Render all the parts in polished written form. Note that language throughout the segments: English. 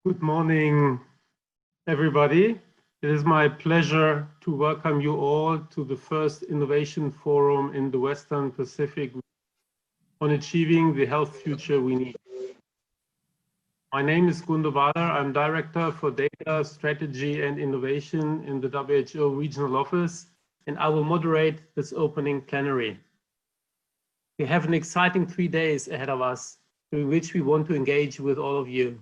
Good morning, everybody. It is my pleasure to welcome you all to the first Innovation Forum in the Western Pacific on achieving the health future we need. My name is Gundo Wader. I'm Director for Data, Strategy and Innovation in the WHO Regional Office, and I will moderate this opening plenary. We have an exciting 3 days ahead of us, during which we want to engage with all of you.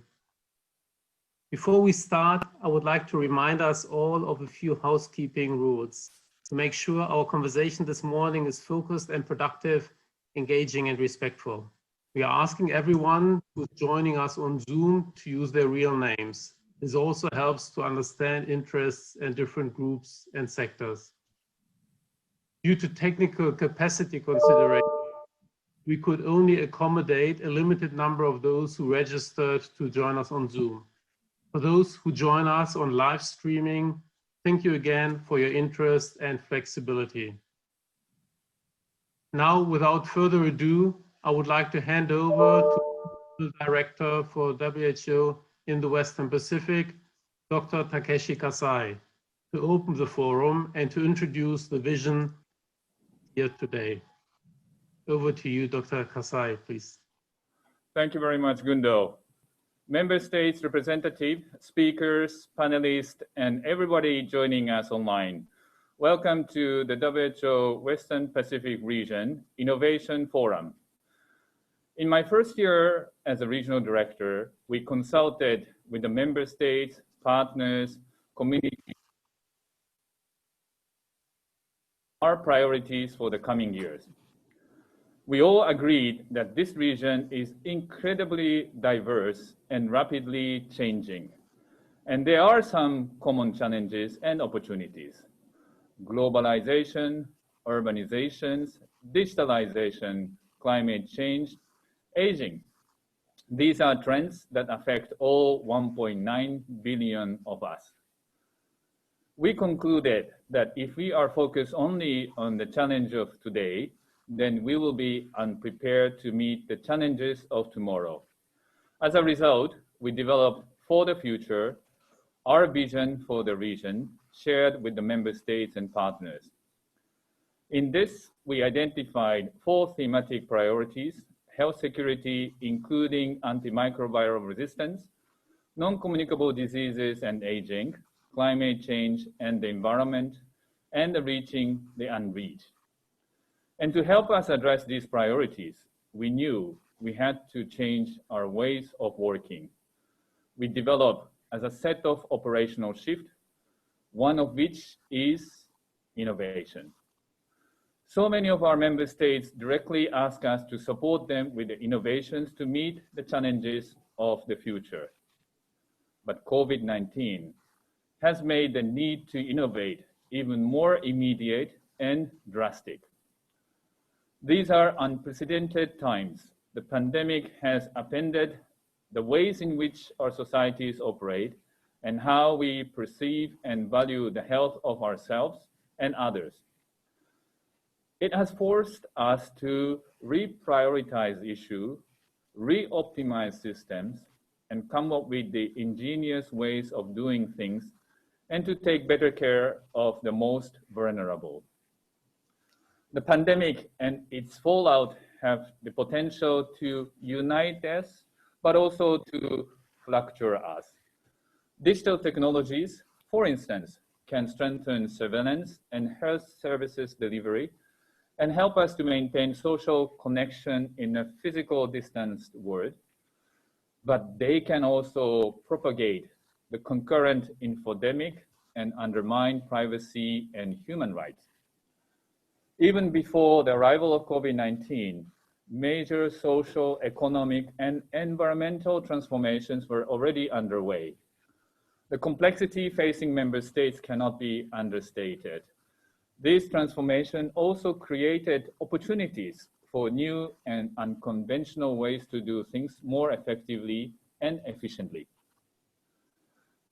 Before we start, I would like to remind us all of a few housekeeping rules to make sure our conversation this morning is focused and productive, engaging and respectful. We are asking everyone who's joining us on Zoom to use their real names. This also helps to understand interests and different groups and sectors. Due to technical capacity considerations, we could only accommodate a limited number of those who registered to join us on Zoom. For those who join us on live streaming, thank you again for your interest and flexibility. Now, without further ado, I would like to hand over to the Director for WHO in the Western Pacific, Dr. Takeshi Kasai, to open the forum and to introduce the vision here today. Over to you, Dr. Kasai, please. Thank you very much, Gundo. Member States representative, speakers, panelists, and everybody joining us online. Welcome to the WHO Western Pacific Region Innovation Forum. In my first year as a regional director, we consulted with the member states, partners, community, our priorities for the coming years. We all agreed that this region is incredibly diverse and rapidly changing. And there are some common challenges and opportunities. Globalization, urbanizations, digitalization, climate change, aging. These are trends that affect all 1.9 billion of us. We concluded that if we are focused only on the challenge of today, then we will be unprepared to meet the challenges of tomorrow. As a result, we developed for the future our vision for the region shared with the member states and partners. In this, we identified 4 thematic priorities: health security, including antimicrobial resistance, non-communicable diseases and aging, climate change and the environment, and reaching the unreached. And to help us address these priorities, we knew we had to change our ways of working. We developed as a set of operational shifts, one of which is innovation. So many of our member states directly ask us to support them with the innovations to meet the challenges of the future. But COVID-19 has made the need to innovate even more immediate and drastic. These are unprecedented times. The pandemic has upended the ways in which our societies operate and how we perceive and value the health of ourselves and others. It has forced us to reprioritize issues, re-optimize systems, and come up with the ingenious ways of doing things, and to take better care of the most vulnerable. The pandemic and its fallout have the potential to unite us, but also to fracture us. Digital technologies, for instance, can strengthen surveillance and health services delivery and help us to maintain social connection in a physical distanced world, but they can also propagate the concurrent infodemic and undermine privacy and human rights. Even before the arrival of COVID-19, major social, economic, and environmental transformations were already underway. The complexity facing member states cannot be understated. This transformation also created opportunities for new and unconventional ways to do things more effectively and efficiently.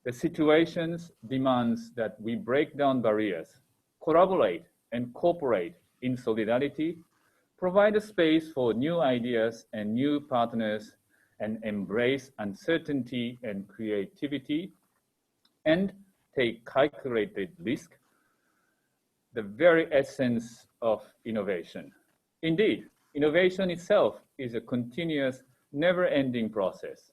The situations demands that we break down barriers, collaborate, and cooperate in solidarity, provide a space for new ideas and new partners, and embrace uncertainty and creativity, and take calculated risk, the very essence of innovation. Indeed, innovation itself is a continuous, never-ending process.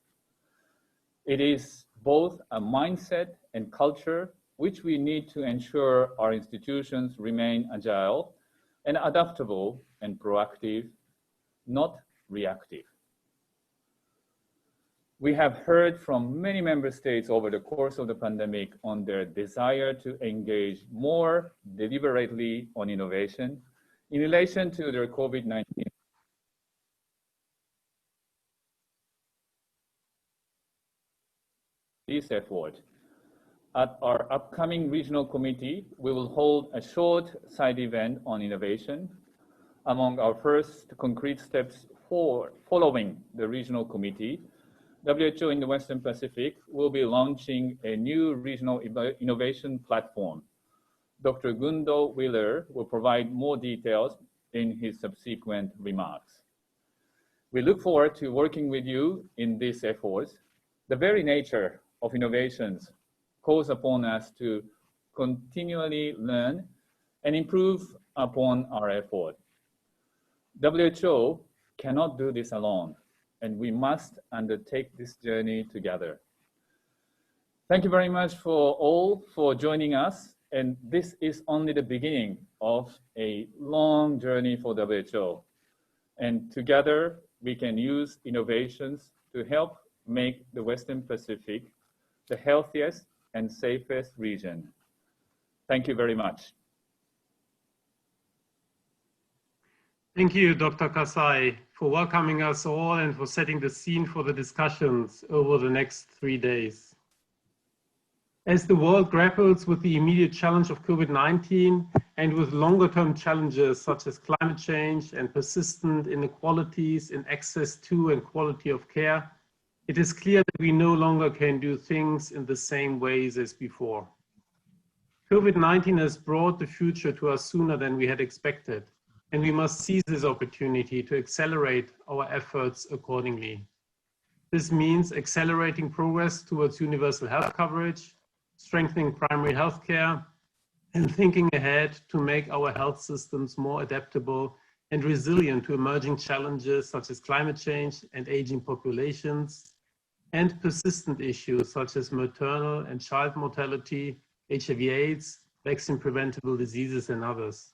It is both a mindset and culture which we need to ensure our institutions remain agile and adaptable and proactive, not reactive. We have heard from many member states over the course of the pandemic on their desire to engage more deliberately on innovation in relation to their COVID-19 this effort. At our upcoming regional committee, we will hold a short side event on innovation. Among our first concrete steps following the regional committee, WHO in the Western Pacific will be launching a new regional innovation platform. Dr. Gundo Wheeler will provide more details in his subsequent remarks. We look forward to working with you in these efforts. The very nature of innovations calls upon us to continually learn and improve upon our effort. WHO cannot do this alone, and we must undertake this journey together. Thank you very much for joining us, and this is only the beginning of a long journey for WHO. And together, we can use innovations to help make the Western Pacific the healthiest and safest region. Thank you very much. Thank you, Dr. Kasai, for welcoming us all and for setting the scene for the discussions over the next 3 days. As the world grapples with the immediate challenge of COVID-19 and with longer-term challenges such as climate change and persistent inequalities in access to and quality of care, it is clear that we no longer can do things in the same ways as before. COVID-19 has brought the future to us sooner than we had expected, and we must seize this opportunity to accelerate our efforts accordingly. This means accelerating progress towards universal health coverage, strengthening primary health care, and thinking ahead to make our health systems more adaptable and resilient to emerging challenges such as climate change and aging populations, and persistent issues such as maternal and child mortality, HIV/AIDS, vaccine-preventable diseases, and others.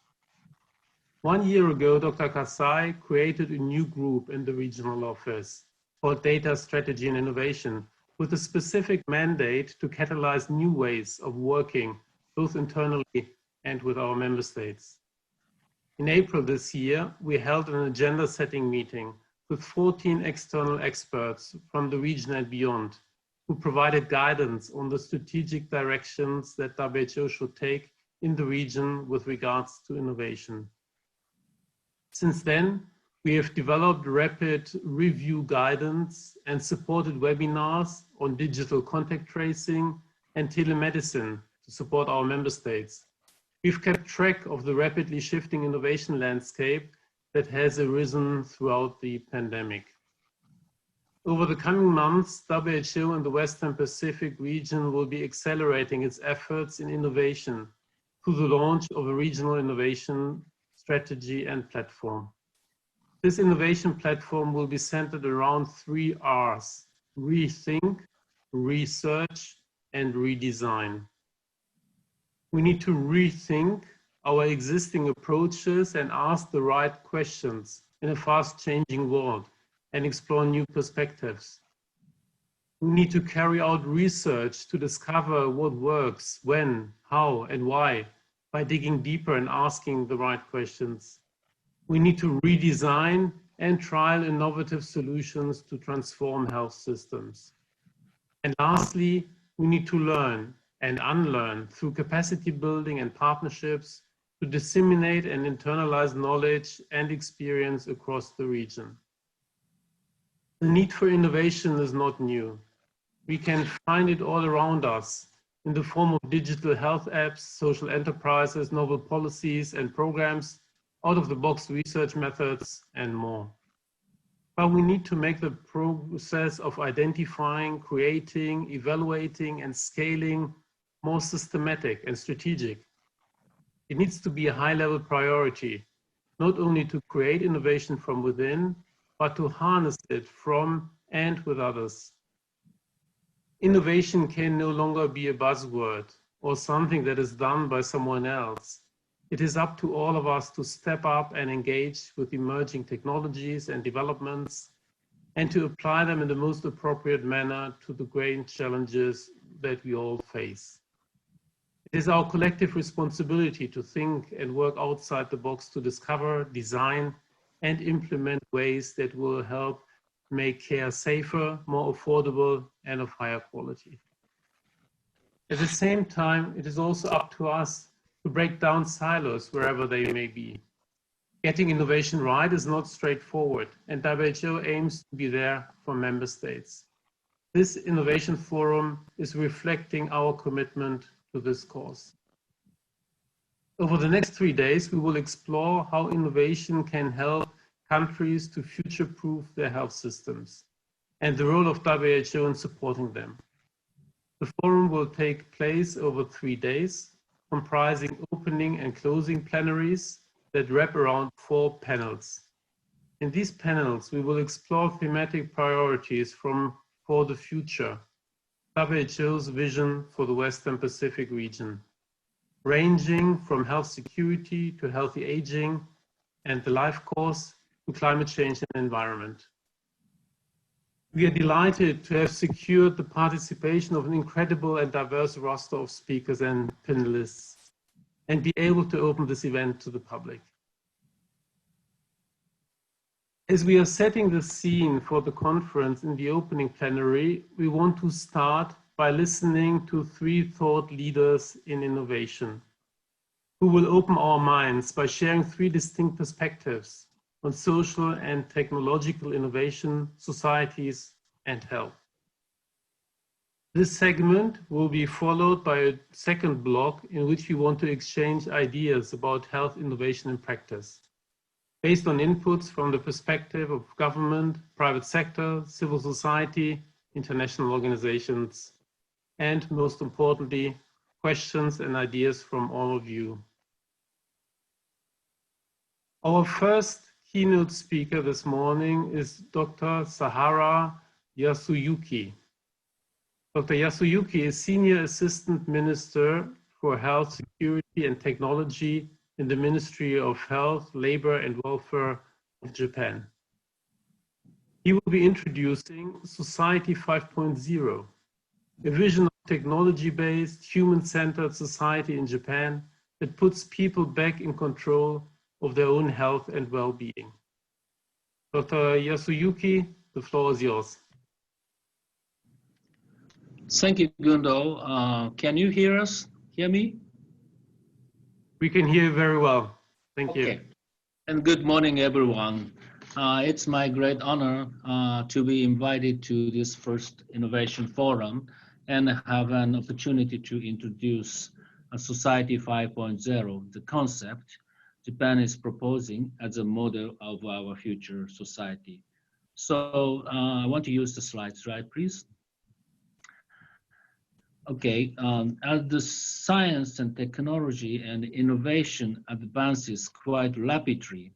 1 year ago, Dr. Kasai created a new group in the regional office called Data Strategy and Innovation, with a specific mandate to catalyze new ways of working, both internally and with our member states. In April this year, we held an agenda-setting meeting with 14 external experts from the region and beyond, who provided guidance on the strategic directions that WHO should take in the region with regards to innovation. Since then, we have developed rapid review guidance and supported webinars on digital contact tracing and telemedicine to support our member states. We've kept track of the rapidly shifting innovation landscape that has arisen throughout the pandemic. Over the coming months, WHO and the Western Pacific region will be accelerating its efforts in innovation through the launch of a regional innovation strategy and platform. This innovation platform will be centered around 3 R's: rethink, research, and redesign. We need to rethink our existing approaches and ask the right questions in a fast-changing world and explore new perspectives. We need to carry out research to discover what works, when, how, and why, by digging deeper and asking the right questions. We need to redesign and trial innovative solutions to transform health systems. And lastly, we need to learn and unlearn through capacity building and partnerships to disseminate and internalize knowledge and experience across the region. The need for innovation is not new. We can find it all around us in the form of digital health apps, social enterprises, novel policies and programs, out-of-the-box research methods, and more. But we need to make the process of identifying, creating, evaluating, and scaling more systematic and strategic. It needs to be a high-level priority, not only to create innovation from within, but to harness it from and with others. Innovation can no longer be a buzzword or something that is done by someone else. It is up to all of us to step up and engage with emerging technologies and developments and to apply them in the most appropriate manner to the great challenges that we all face. It is our collective responsibility to think and work outside the box to discover, design, and implement ways that will help make care safer, more affordable, and of higher quality. At the same time, it is also up to us to break down silos wherever they may be. Getting innovation right is not straightforward, and WHO aims to be there for member states. This innovation forum is reflecting our commitment to this cause. Over the next 3 days, we will explore how innovation can help countries to future-proof their health systems and the role of WHO in supporting them. The forum will take place over 3 days, comprising opening and closing plenaries that wrap around 4 panels. In these panels, we will explore thematic priorities for the future, WHO's vision for the Western Pacific region, ranging from health security to healthy aging and the life course to climate change and environment. We are delighted to have secured the participation of an incredible and diverse roster of speakers and panelists and be able to open this event to the public. As we are setting the scene for the conference in the opening plenary, we want to start by listening to 3 thought leaders in innovation, who will open our minds by sharing 3 distinct perspectives on social and technological innovation, societies, and health. This segment will be followed by a second block in which we want to exchange ideas about health innovation in practice, based on inputs from the perspective of government, private sector, civil society, international organizations, and most importantly, questions and ideas from all of you. Our first keynote speaker this morning is Dr. Sahara Yasuyuki. Dr. Yasuyuki is Senior Assistant Minister for Health Security and Technology in the Ministry of Health, Labor and Welfare of Japan. He will be introducing Society 5.0, a vision of technology-based, human-centered society in Japan that puts people back in control of their own health and well-being. Dr. Yasuyuki, the floor is yours. Thank you, Gundo. Can you hear me? We can hear you very well. Thank you. And good morning, everyone. It's my great honor to be invited to this first innovation forum and have an opportunity to introduce a Society 5.0, the concept Japan is proposing as a model of our future society. So I want to use the slides, right, please? Okay, as the science and technology and innovation advances quite rapidly,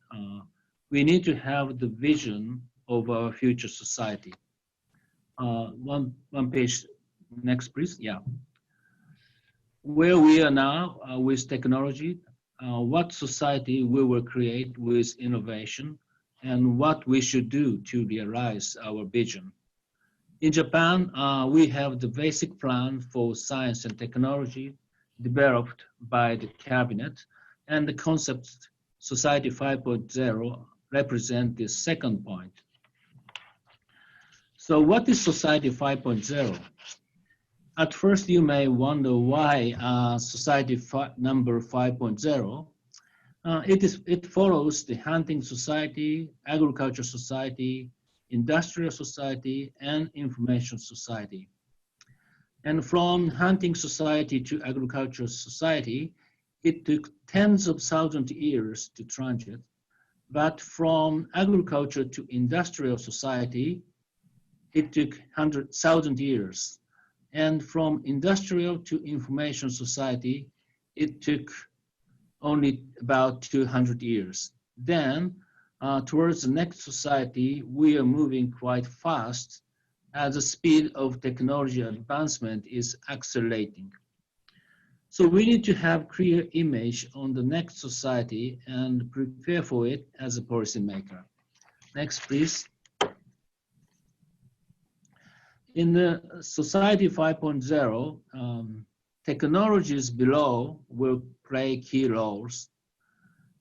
we need to have the vision of our future society. One page, next please, yeah. Where we are now with technology, what society we will create with innovation, and what we should do to realize our vision. In Japan, we have the basic plan for science and technology developed by the cabinet, and the concept Society 5.0 represent the second point. So what is Society 5.0? At first, you may wonder why Society number 5.0. It follows the hunting society, agriculture society, industrial society, and information society. And from hunting society to agricultural society, it took tens of thousands of years to transit. But from agriculture to industrial society, it took 100,000 years. And from industrial to information society, it took only about 200 years. Then, towards the next society, we are moving quite fast as the speed of technology advancement is accelerating. So we need to have clear image on the next society and prepare for it as a policymaker. Next, please. In the Society 5.0, technologies below will play key roles.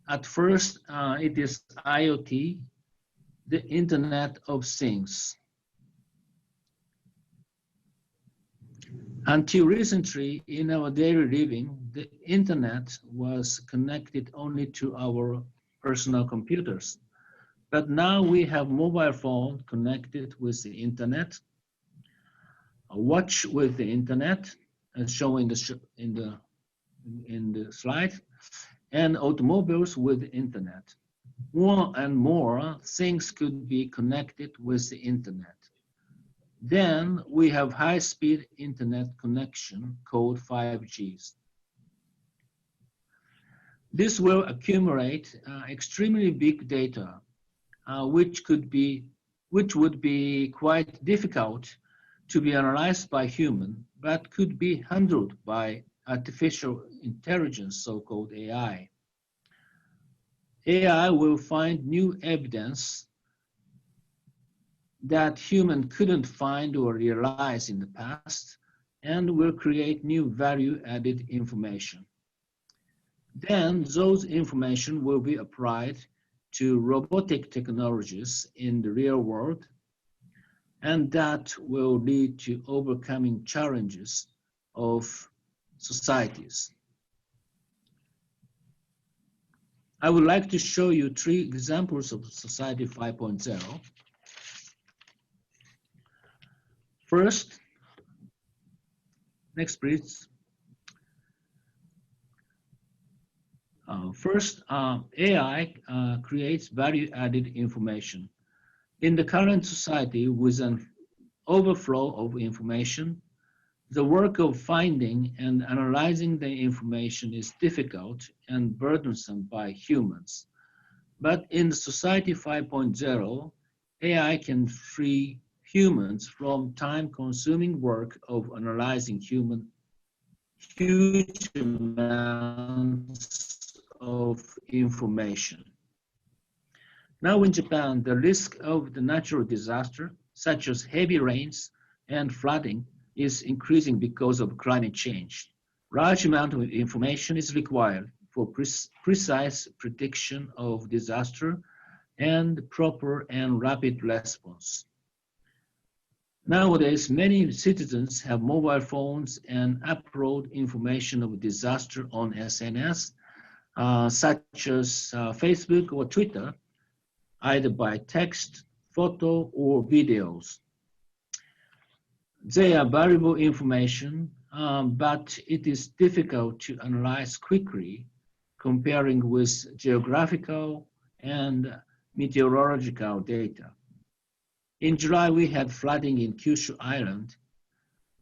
At first, it is IoT, the Internet of Things. Until recently, in our daily living, the Internet was connected only to our personal computers. But now we have mobile phone connected with the Internet, a watch with the Internet, as shown in the slide, and automobiles with the Internet. More and more things could be connected with the Internet. Then we have high-speed Internet connection called 5G. This will accumulate extremely big data, which would be quite difficult to be analyzed by human, but could be handled by artificial intelligence, so-called AI. AI will find new evidence that human couldn't find or realize in the past, and will create new value-added information. Then those information will be applied to robotic technologies in the real world, and that will lead to overcoming challenges of societies. I would like to show you 3 examples of Society 5.0. First, next please. First, AI creates value-added information. In the current society, with an overflow of information, the work of finding and analyzing the information is difficult and burdensome by humans. But in Society 5.0, AI can free humans from time-consuming work of analyzing huge amounts of information. Now in Japan, the risk of the natural disaster, such as heavy rains and flooding, is increasing because of climate change. Large amount of information is required for precise prediction of disaster and proper and rapid response. Nowadays, many citizens have mobile phones and upload information of disaster on SNS, such as Facebook or Twitter, either by text, photo, or videos. They are valuable information, but it is difficult to analyze quickly, comparing with geographical and meteorological data. In July, we had flooding in Kyushu Island.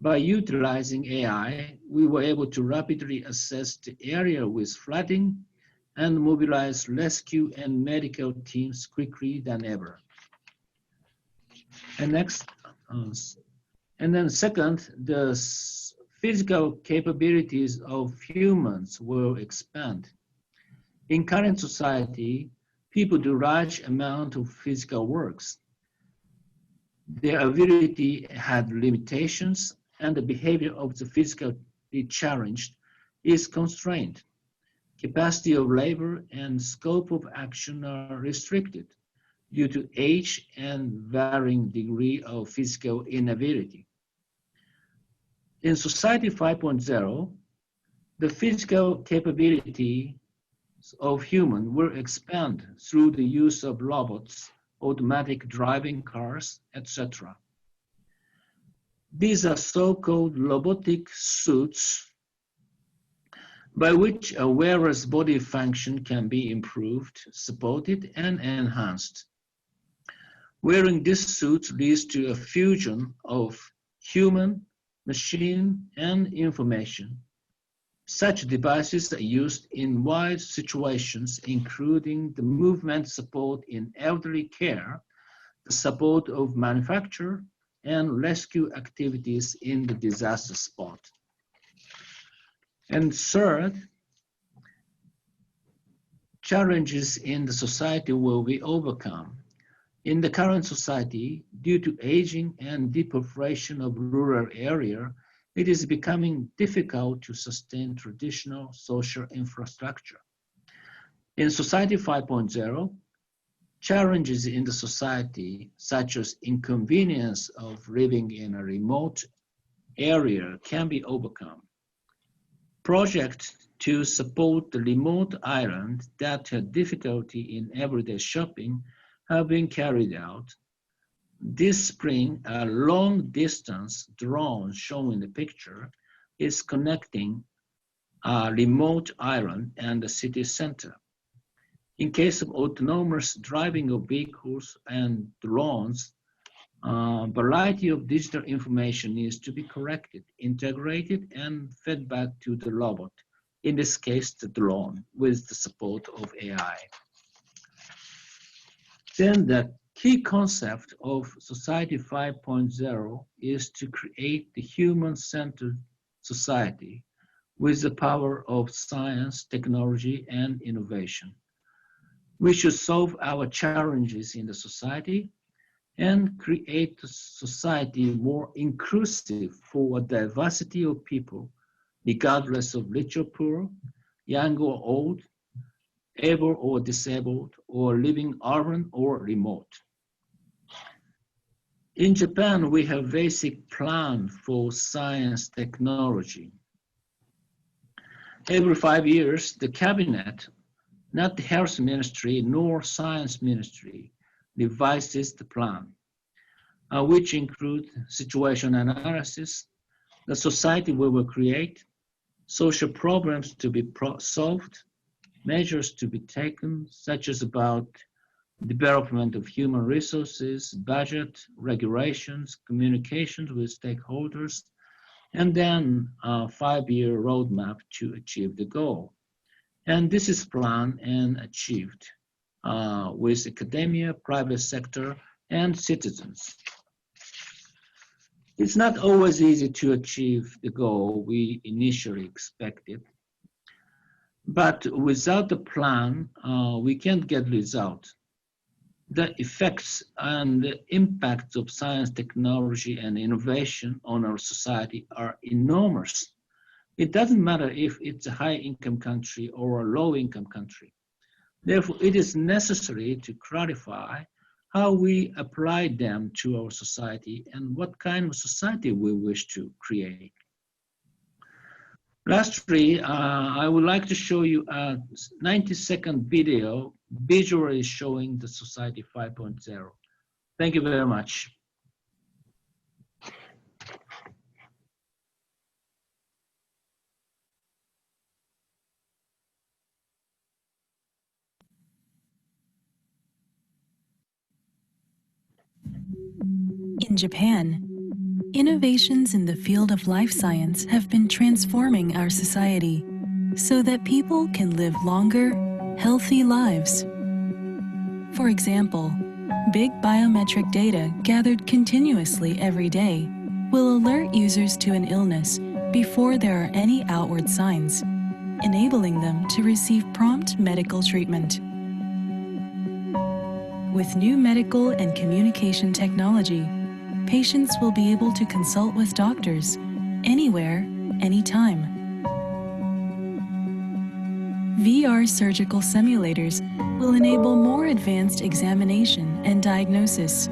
By utilizing AI, we were able to rapidly assess the area with flooding and mobilize rescue and medical teams quickly than ever. And next, and then second, the physical capabilities of humans will expand. In current society, people do large amount of physical works. Their ability had limitations, and the behavior of the physically challenged is constrained. Capacity of labor and scope of action are restricted due to age and varying degree of physical inability. In Society 5.0, the physical capability of humans will expand through the use of robots, automatic driving cars, etc. These are so-called robotic suits by which a wearer's body function can be improved, supported, and enhanced. Wearing this suit leads to a fusion of human, machine, and information. Such devices are used in wide situations, including the movement support in elderly care, the support of manufacture, and rescue activities in the disaster spot. And third, challenges in the society will be overcome. In the current society, due to aging and depopulation of rural area, it is becoming difficult to sustain traditional social infrastructure. In Society 5.0, challenges in the society, such as inconvenience of living in a remote area, can be overcome. Projects to support the remote island that had difficulty in everyday shopping have been carried out. This spring, a long-distance drone shown in the picture is connecting a remote island and the city center. In case of autonomous driving of vehicles and drones, a variety of digital information needs to be collected, integrated, and fed back to the robot, in this case, the drone, with the support of AI. Then the key concept of Society 5.0 is to create the human-centered society with the power of science, technology, and innovation. We should solve our challenges in the society and create a society more inclusive for a diversity of people, regardless of rich or poor, young or old, able or disabled, or living urban or remote. In Japan, we have basic plan for science technology. Every 5 years, the cabinet, not the health ministry nor science ministry, revises the plan, which include situation analysis, the society we will create, social problems to be solved, measures to be taken, such as about development of human resources, budget, regulations, communications with stakeholders, and then a 5-year roadmap to achieve the goal. And this is planned and achieved with academia, private sector, and citizens. It's not always easy to achieve the goal we initially expected, but without the plan, we can't get results. The effects and the impacts of science, technology, and innovation on our society are enormous. It doesn't matter if it's a high-income country or a low-income country. Therefore, it is necessary to clarify how we apply them to our society and what kind of society we wish to create. Lastly, I would like to show you a 90-second video visually showing the Society 5.0. Thank you very much. In Japan, innovations in the field of life science have been transforming our society so that people can live longer, healthy lives. For example, big biometric data gathered continuously every day will alert users to an illness before there are any outward signs, enabling them to receive prompt medical treatment. With new medical and communication technology, patients will be able to consult with doctors anywhere, anytime. VR surgical simulators will enable more advanced examination and diagnosis.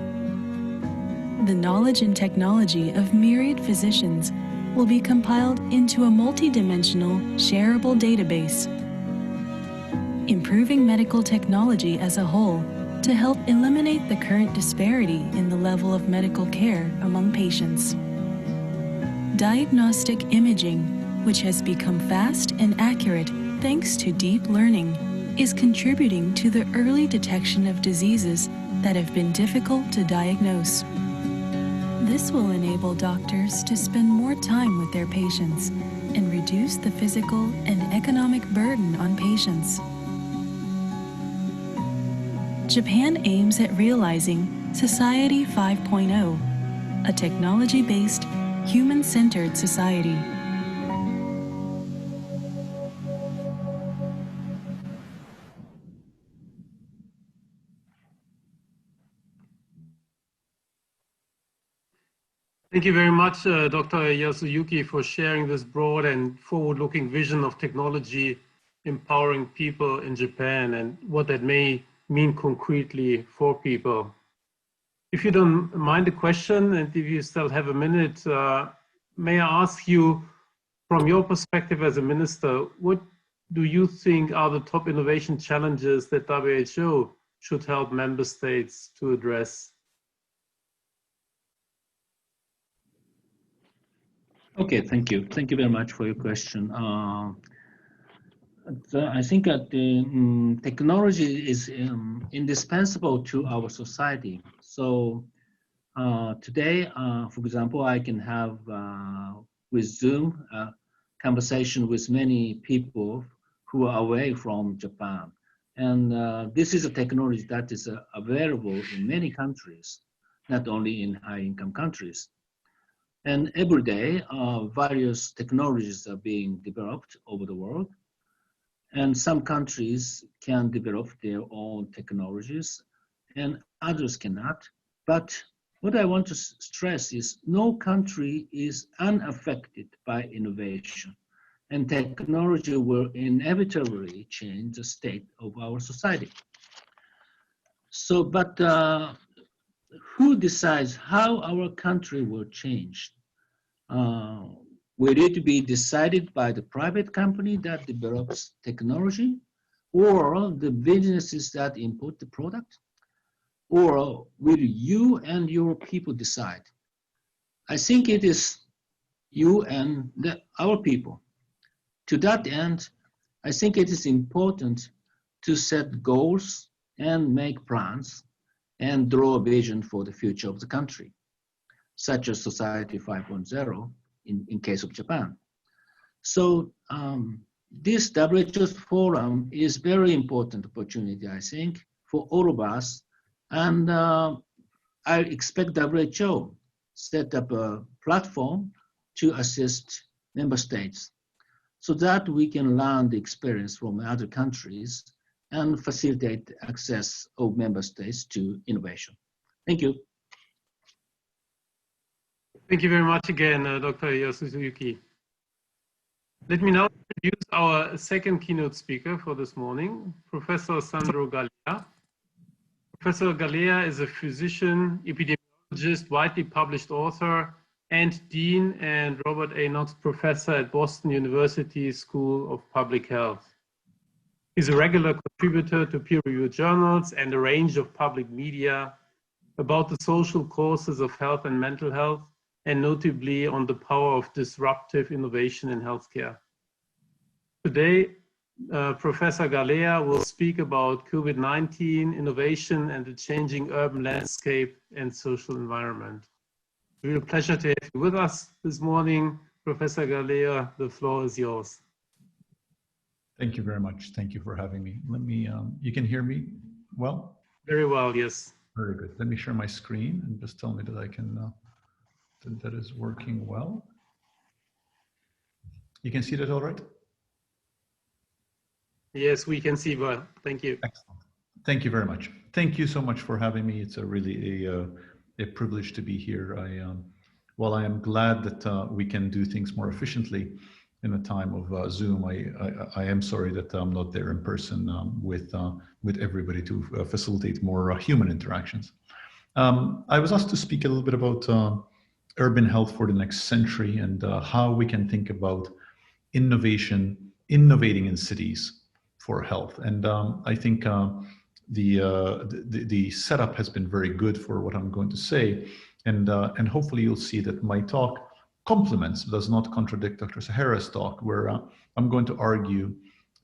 The knowledge and technology of myriad physicians will be compiled into a multidimensional, shareable database, improving medical technology as a whole to help eliminate the current disparity in the level of medical care among patients. Diagnostic imaging which has become fast and accurate thanks to deep learning, is contributing to the early detection of diseases that have been difficult to diagnose. This will enable doctors to spend more time with their patients and reduce the physical and economic burden on patients. Japan aims at realizing Society 5.0, a technology-based, human-centered society. Thank you very much, Dr. Yasuyuki, for sharing this broad and forward-looking vision of technology empowering people in Japan and what that may mean concretely for people. If you don't mind the question, and if you still have a minute, may I ask you, from your perspective as a minister, what do you think are the top innovation challenges that WHO should help member states to address? Okay, thank you. Thank you very much for your question. I think that the technology is indispensable to our society. So today, for example, I can have with Zoom conversation with many people who are away from Japan. And this is a technology that is available in many countries, not only in high-income countries. And every day, various technologies are being developed over the world. And some countries can develop their own technologies and others cannot. But what I want to stress is no country is unaffected by innovation. And technology will inevitably change the state of our society. So, but who decides how our country will change? Will it be decided by the private company that develops technology, or the businesses that import the product? Or will you and your people decide? I think it is you and our people. To that end, I think it is important to set goals and make plans and draw a vision for the future of the country, such as Society 5.0 in case of Japan. So this WHO forum is very important opportunity, I think, for all of us. And I expect WHO set up a platform to assist member states so that we can learn the experience from other countries and facilitate access of member states to innovation. Thank you. Thank you very much again, Dr. Yasuyuki. Let me now introduce our second keynote speaker for this morning, Professor Sandro Galea. Professor Galea is a physician, epidemiologist, widely published author, and Dean and Robert A. Knox Professor at Boston University School of Public Health. He's a regular contributor to peer-reviewed journals and a range of public media about the social causes of health and mental health, and notably on the power of disruptive innovation in healthcare. Today, Professor Galea will speak about COVID-19, innovation, and the changing urban landscape and social environment. It's a real pleasure to have you with us this morning. Professor Galea, the floor is yours. Thank you very much. Thank you for having me. Let me, you can hear me well? Very well, yes. Very good. Let me share my screen and just tell me that I can, that is working well. You can see that all right? Yes, we can see well. Thank you. Excellent. Thank you very much. Thank you so much for having me. It's a really a privilege to be here. While I am glad that we can do things more efficiently in a time of Zoom, I am sorry that I'm not there in person with everybody to facilitate more human interactions. I was asked to speak a little bit about urban health for the next century and how we can think about innovating in cities for health. And I think the setup has been very good for what I'm going to say. And hopefully you'll see that my talk complements, does not contradict Dr. Sahara's talk, where I'm going to argue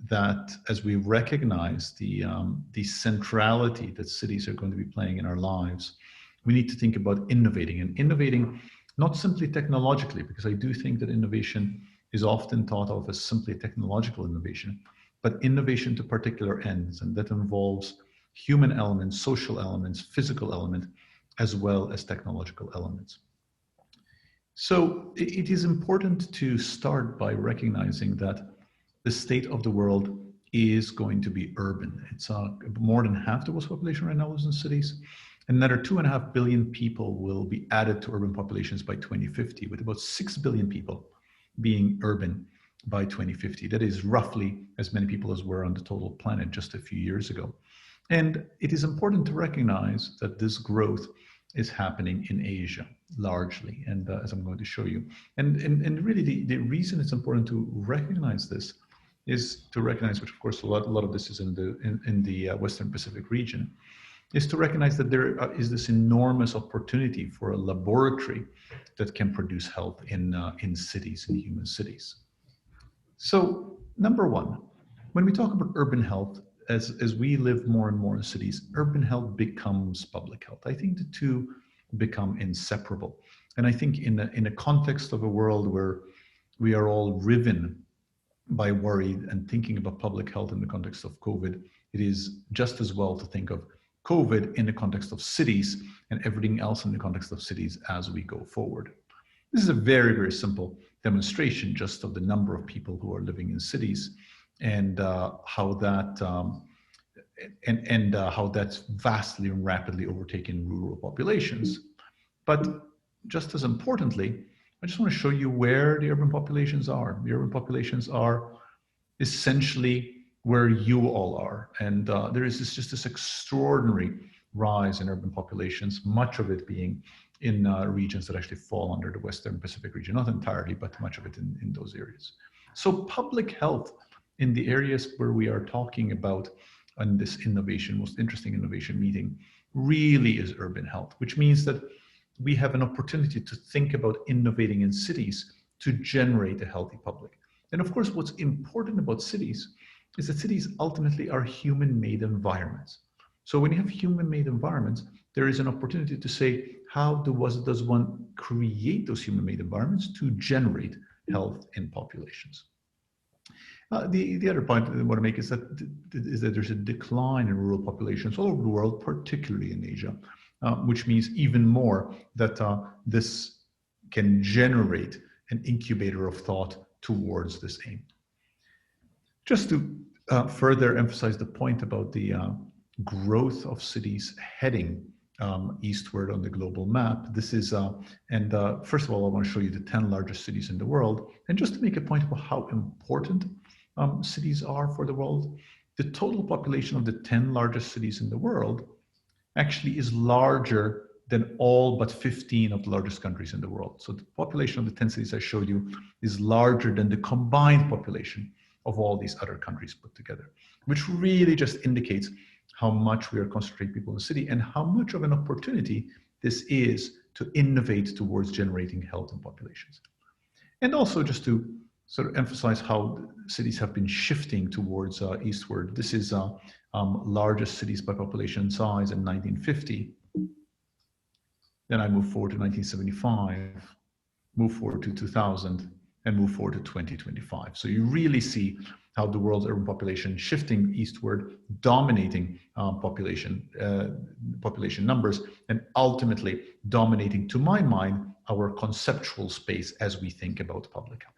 that as we recognize the centrality that cities are going to be playing in our lives, we need to think about innovating, and innovating not simply technologically, because I do think that innovation is often thought of as simply technological innovation, but innovation to particular ends, and that involves human elements, social elements, physical elements, as well as technological elements. So it is important to start by recognizing that the state of the world is going to be urban. It's more than half the world's population right now lives in cities. Another 2.5 billion people will be added to urban populations by 2050, with about 6 billion people being urban by 2050. That is roughly as many people as were on the total planet just a few years ago. And it is important to recognize that this growth is happening in Asia largely, and as I'm going to show you. And really the reason it's important to recognize this is to recognize, which of course a lot of this is in the Western Pacific region, is to recognize that there is this enormous opportunity for a laboratory that can produce health in cities, in human cities. So number one, when we talk about urban health, as we live more and more in cities, urban health becomes public health. I think the two become inseparable. And I think in a context of a world where we are all riven by worry and thinking about public health in the context of COVID, it is just as well to think of COVID in the context of cities and everything else in the context of cities as we go forward. This is a very, very simple demonstration just of the number of people who are living in cities and how that's vastly and rapidly overtaken rural populations. But just as importantly, I just want to show you where the urban populations are. The urban populations are essentially where you all are. And there is just this extraordinary rise in urban populations, much of it being in regions that actually fall under the Western Pacific region, not entirely, but much of it in those areas. So public health in the areas where we are talking about on this innovation, most interesting innovation meeting, really is urban health, which means that we have an opportunity to think about innovating in cities to generate a healthy public. And of course, what's important about cities is that cities ultimately are human-made environments. So when you have human-made environments, there is an opportunity to say, how does one create those human-made environments to generate health in populations? The other point I want to make is that there's a decline in rural populations all over the world, particularly in Asia, which means even more that this can generate an incubator of thought towards this aim. Just to further emphasize the point about the growth of cities heading eastward on the global map, this is, first of all, I want to show you the 10 largest cities in the world. And just to make a point about how important cities are for the world, the total population of the 10 largest cities in the world actually is larger than all but 15 of the largest countries in the world. So the population of the 10 cities I showed you is larger than the combined population of all these other countries put together, which really just indicates how much we are concentrating people in the city and how much of an opportunity this is to innovate towards generating health in populations. And also just to sort of emphasize how cities have been shifting towards eastward. This is largest cities by population size in 1950. Then I move forward to 1975, move forward to 2000, and move forward to 2025. So you really see how the world's urban population shifting eastward, dominating population numbers, and ultimately dominating, to my mind, our conceptual space as we think about public health.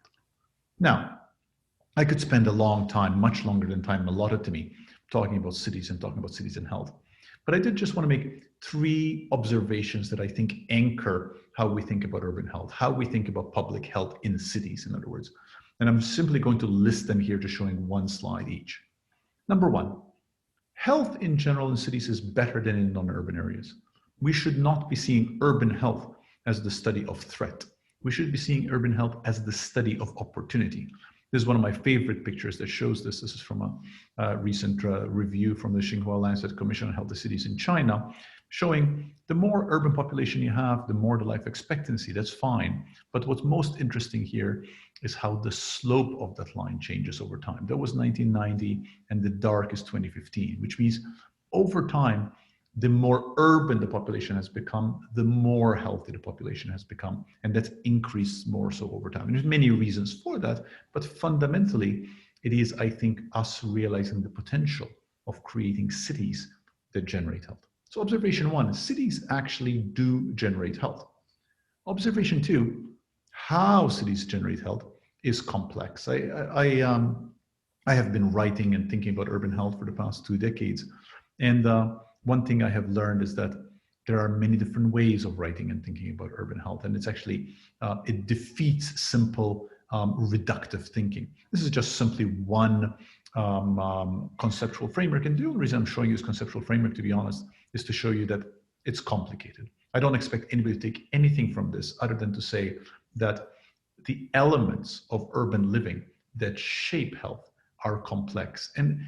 Now, I could spend a long time, much longer than time allotted to me, talking about cities and talking about cities and health. But I did just want to make 3 observations that I think anchor how we think about urban health, how we think about public health in cities, in other words. And I'm simply going to list them here, just showing 1 slide each. Number 1, health in general in cities is better than in non-urban areas. We should not be seeing urban health as the study of threat. We should be seeing urban health as the study of opportunity. This is one of my favorite pictures that shows this. This is from a recent review from the Xinhua Lancet Commission on Healthy Cities in China. showing the more urban population you have, the more the life expectancy. That's fine. But what's most interesting here is how the slope of that line changes over time. That was 1990, and the dark is 2015, which means over time, the more urban the population has become, the more healthy the population has become, and that's increased more so over time. And there's many reasons for that, but fundamentally, it is, I think, us realizing the potential of creating cities that generate health. So observation one, cities actually do generate health. Observation two, how cities generate health is complex. I have been writing and thinking about urban health for the past 2 decades. And one thing I have learned is that there are many different ways of writing and thinking about urban health. And it's actually, it defeats simple reductive thinking. This is just simply one conceptual framework. And the only reason I'm showing you this conceptual framework, to be honest, is to show you that it's complicated. I don't expect anybody to take anything from this other than to say that the elements of urban living that shape health are complex. And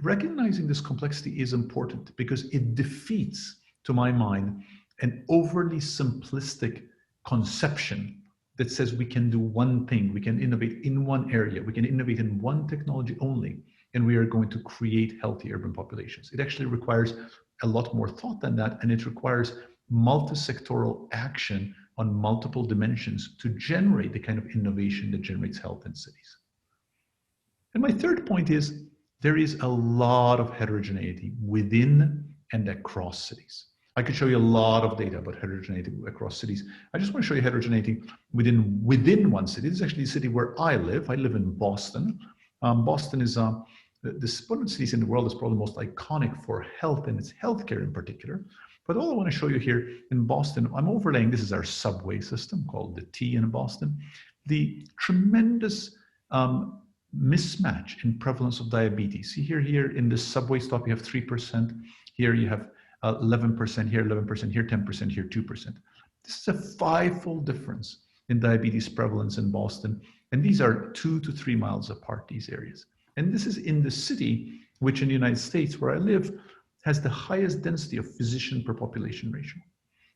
recognizing this complexity is important because it defeats, to my mind, an overly simplistic conception that says we can do one thing, we can innovate in one area, we can innovate in one technology only, and we are going to create healthy urban populations. It actually requires a lot more thought than that, and it requires multi-sectoral action on multiple dimensions to generate the kind of innovation that generates health in cities. And my third point is there is a lot of heterogeneity within and across cities. I could show you a lot of data about heterogeneity across cities. I just want to show you heterogeneity within one city. This is actually the city where I live. I live in Boston. Boston is one of the cities in the world that's probably the most iconic for health and its healthcare in particular. But all I want to show you here in Boston, I'm overlaying, this is our subway system called the T in Boston, the tremendous mismatch in prevalence of diabetes. See here in this subway stop, you have 3%. Here you have 11%, here 11%, here 10%, here 2%. This is a 5-fold difference in diabetes prevalence in Boston. And these are 2 to 3 miles apart, these areas. And this is in the city, which in the United States, where I live, has the highest density of physician per population ratio.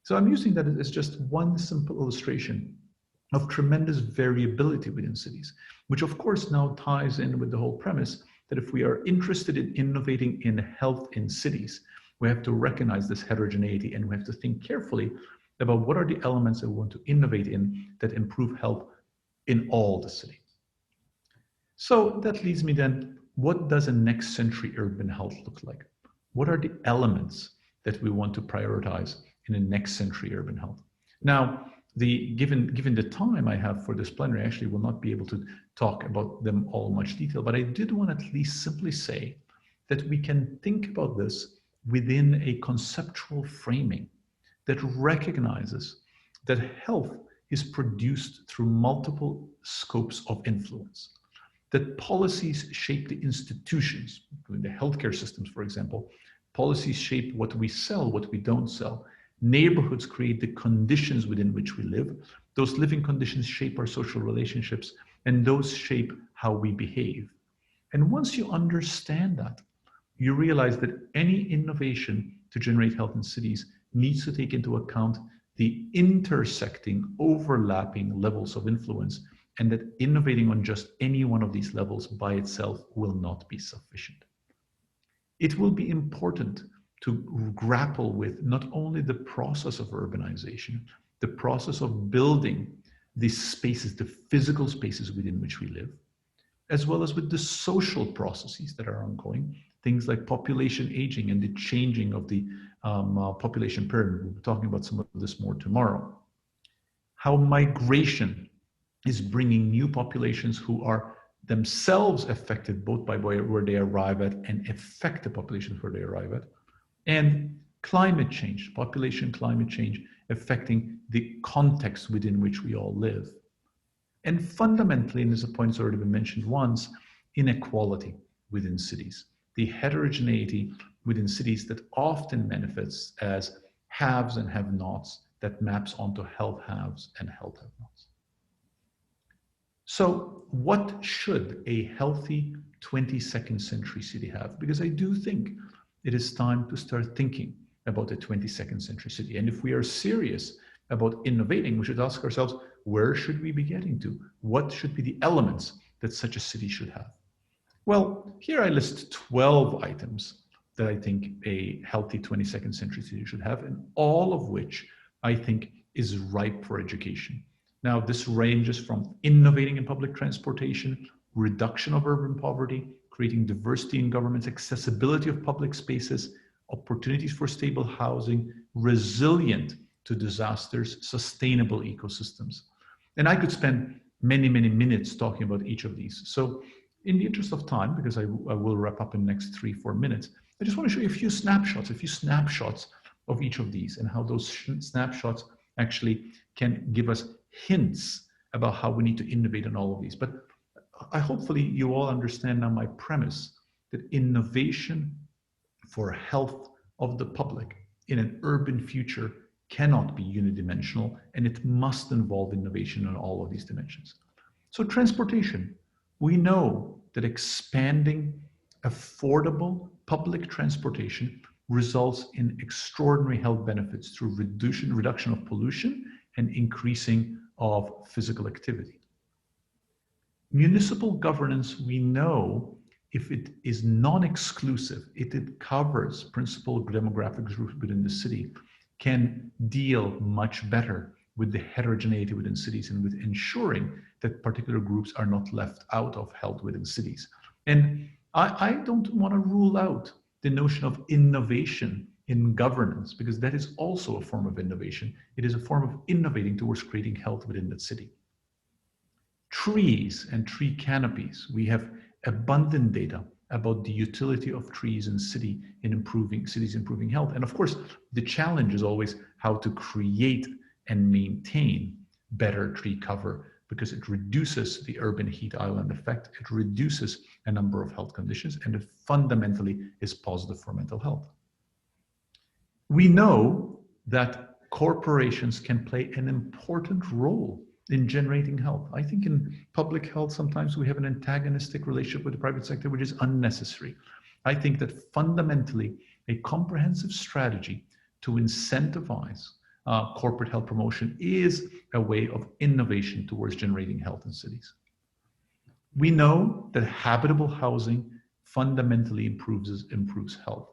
So I'm using that as just one simple illustration of tremendous variability within cities, which of course now ties in with the whole premise that if we are interested in innovating in health in cities, we have to recognize this heterogeneity and we have to think carefully about what are the elements that we want to innovate in that improve health in all the city. So that leads me then, what does a next century urban health look like? What are the elements that we want to prioritize in a next century urban health? Now, given the time I have for this plenary, I actually will not be able to talk about them all in much detail, but I did want to at least simply say that we can think about this within a conceptual framing that recognizes that health is produced through multiple scopes of influence, that policies shape the institutions, including the healthcare systems, for example. Policies shape what we sell, what we don't sell. Neighborhoods create the conditions within which we live. Those living conditions shape our social relationships, and those shape how we behave. And once you understand that, you realize that any innovation to generate health in cities needs to take into account the intersecting, overlapping levels of influence, and that innovating on just any one of these levels by itself will not be sufficient. It will be important to grapple with not only the process of urbanization, the process of building these spaces, the physical spaces within which we live, as well as with the social processes that are ongoing, things like population aging and the changing of the population pyramid. We'll be talking about some of this more tomorrow. How migration is bringing new populations who are themselves affected both by where they arrive at and affect the populations where they arrive at. And climate change, population climate change, affecting the context within which we all live. And fundamentally, and this point has already been mentioned once, inequality within cities. The heterogeneity within cities that often manifests as haves and have-nots that maps onto health haves and health have-nots. So what should a healthy 22nd century city have? Because I do think it is time to start thinking about a 22nd century city. And if we are serious about innovating, we should ask ourselves, where should we be getting to? What should be the elements that such a city should have? Well, here I list 12 items that I think a healthy 22nd century city should have, and all of which I think is ripe for education. Now, this ranges from innovating in public transportation, reduction of urban poverty, creating diversity in governments, accessibility of public spaces, opportunities for stable housing, resilient to disasters, sustainable ecosystems. And I could spend many, many minutes talking about each of these. So in the interest of time, because I will wrap up in the next 3-4 minutes, I just want to show you a few snapshots of each of these and how those snapshots actually can give us hints about how we need to innovate in all of these. But hopefully you all understand now my premise that innovation for health of the public in an urban future cannot be unidimensional, and it must involve innovation in all of these dimensions. So transportation, we know that expanding affordable public transportation results in extraordinary health benefits through reduction of pollution and increasing of physical activity. Municipal governance, we know, if it is non-exclusive, if it covers principal demographic groups within the city, can deal much better with the heterogeneity within cities and with ensuring that particular groups are not left out of health within cities. And I don't want to rule out the notion of innovation in governance, because that is also a form of innovation. It is a form of innovating towards creating health within that city. Trees and tree canopies. We have abundant data about the utility of trees in cities improving health. And of course, the challenge is always how to create and maintain better tree cover, because it reduces the urban heat island effect, it reduces a number of health conditions, and it fundamentally is positive for mental health. We know that corporations can play an important role in generating health. I think in public health, sometimes we have an antagonistic relationship with the private sector, which is unnecessary. I think that fundamentally a comprehensive strategy to incentivize corporate health promotion is a way of innovation towards generating health in cities. We know that habitable housing fundamentally improves health.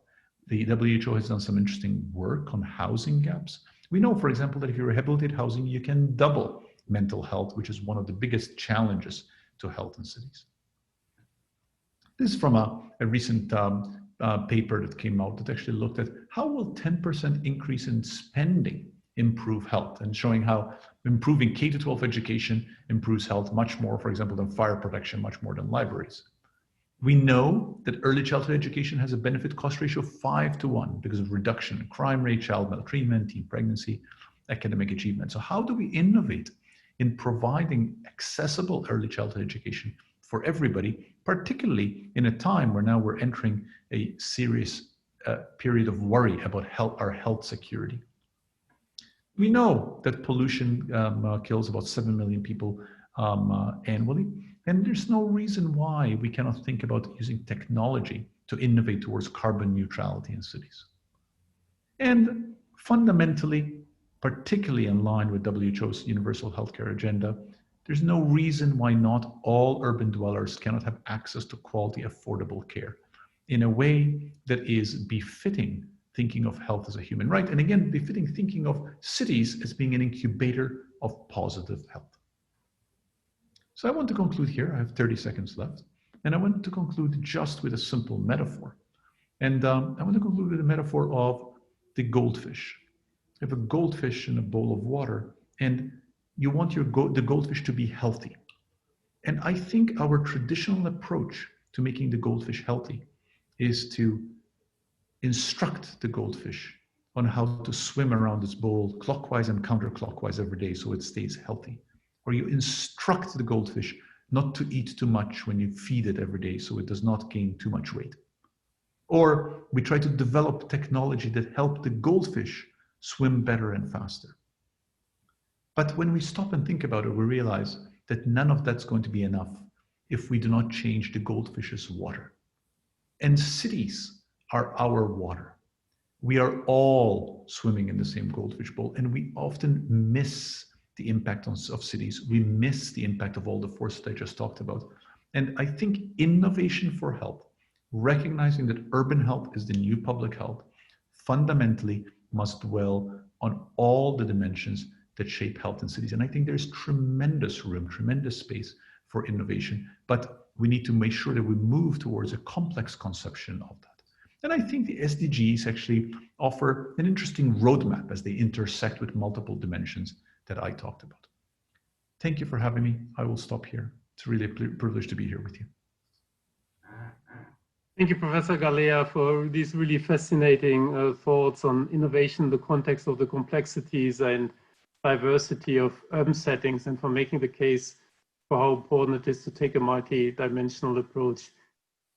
The WHO has done some interesting work on housing gaps. We know, for example, that if you rehabilitate housing, you can double mental health, which is one of the biggest challenges to health in cities. This is from a recent paper that came out that actually looked at how will 10% increase in spending improve health, and showing how improving K-12 education improves health much more, for example, than fire protection, much more than libraries. We know that early childhood education has a benefit cost ratio of 5-to-1 because of reduction in crime rate, child maltreatment, teen pregnancy, academic achievement. So how do we innovate in providing accessible early childhood education for everybody, particularly in a time where now we're entering a serious period of worry about our health security? We know that pollution kills about 7 million people annually, and there's no reason why we cannot think about using technology to innovate towards carbon neutrality in cities. And fundamentally, particularly in line with WHO's universal healthcare agenda, there's no reason why not all urban dwellers cannot have access to quality, affordable care in a way that is befitting thinking of health as a human right, and again, befitting thinking of cities as being an incubator of positive health. So I want to conclude here. I have 30 seconds left, and I want to conclude just with a simple metaphor. And I want to conclude with a metaphor of the goldfish. You have a goldfish in a bowl of water, and you want the goldfish to be healthy. And I think our traditional approach to making the goldfish healthy is to instruct the goldfish on how to swim around its bowl clockwise and counterclockwise every day so it stays healthy. Or you instruct the goldfish not to eat too much when you feed it every day so it does not gain too much weight. Or we try to develop technology that help the goldfish swim better and faster. But when we stop and think about it, we realize that none of that's going to be enough if we do not change the goldfish's water. And cities are our water. We are all swimming in the same goldfish bowl, and we often miss the impact of cities. We miss the impact of all the forces I just talked about. And I think innovation for health, recognizing that urban health is the new public health, fundamentally must dwell on all the dimensions that shape health in cities. And I think there's tremendous room, tremendous space for innovation, but we need to make sure that we move towards a complex conception of that. And I think the SDGs actually offer an interesting roadmap as they intersect with multiple dimensions that I talked about. Thank you for having me. I will stop here. It's really a privilege to be here with you. Thank you, Professor Galea, for these really fascinating thoughts on innovation in the context of the complexities and diversity of urban settings, and for making the case for how important it is to take a multi-dimensional approach.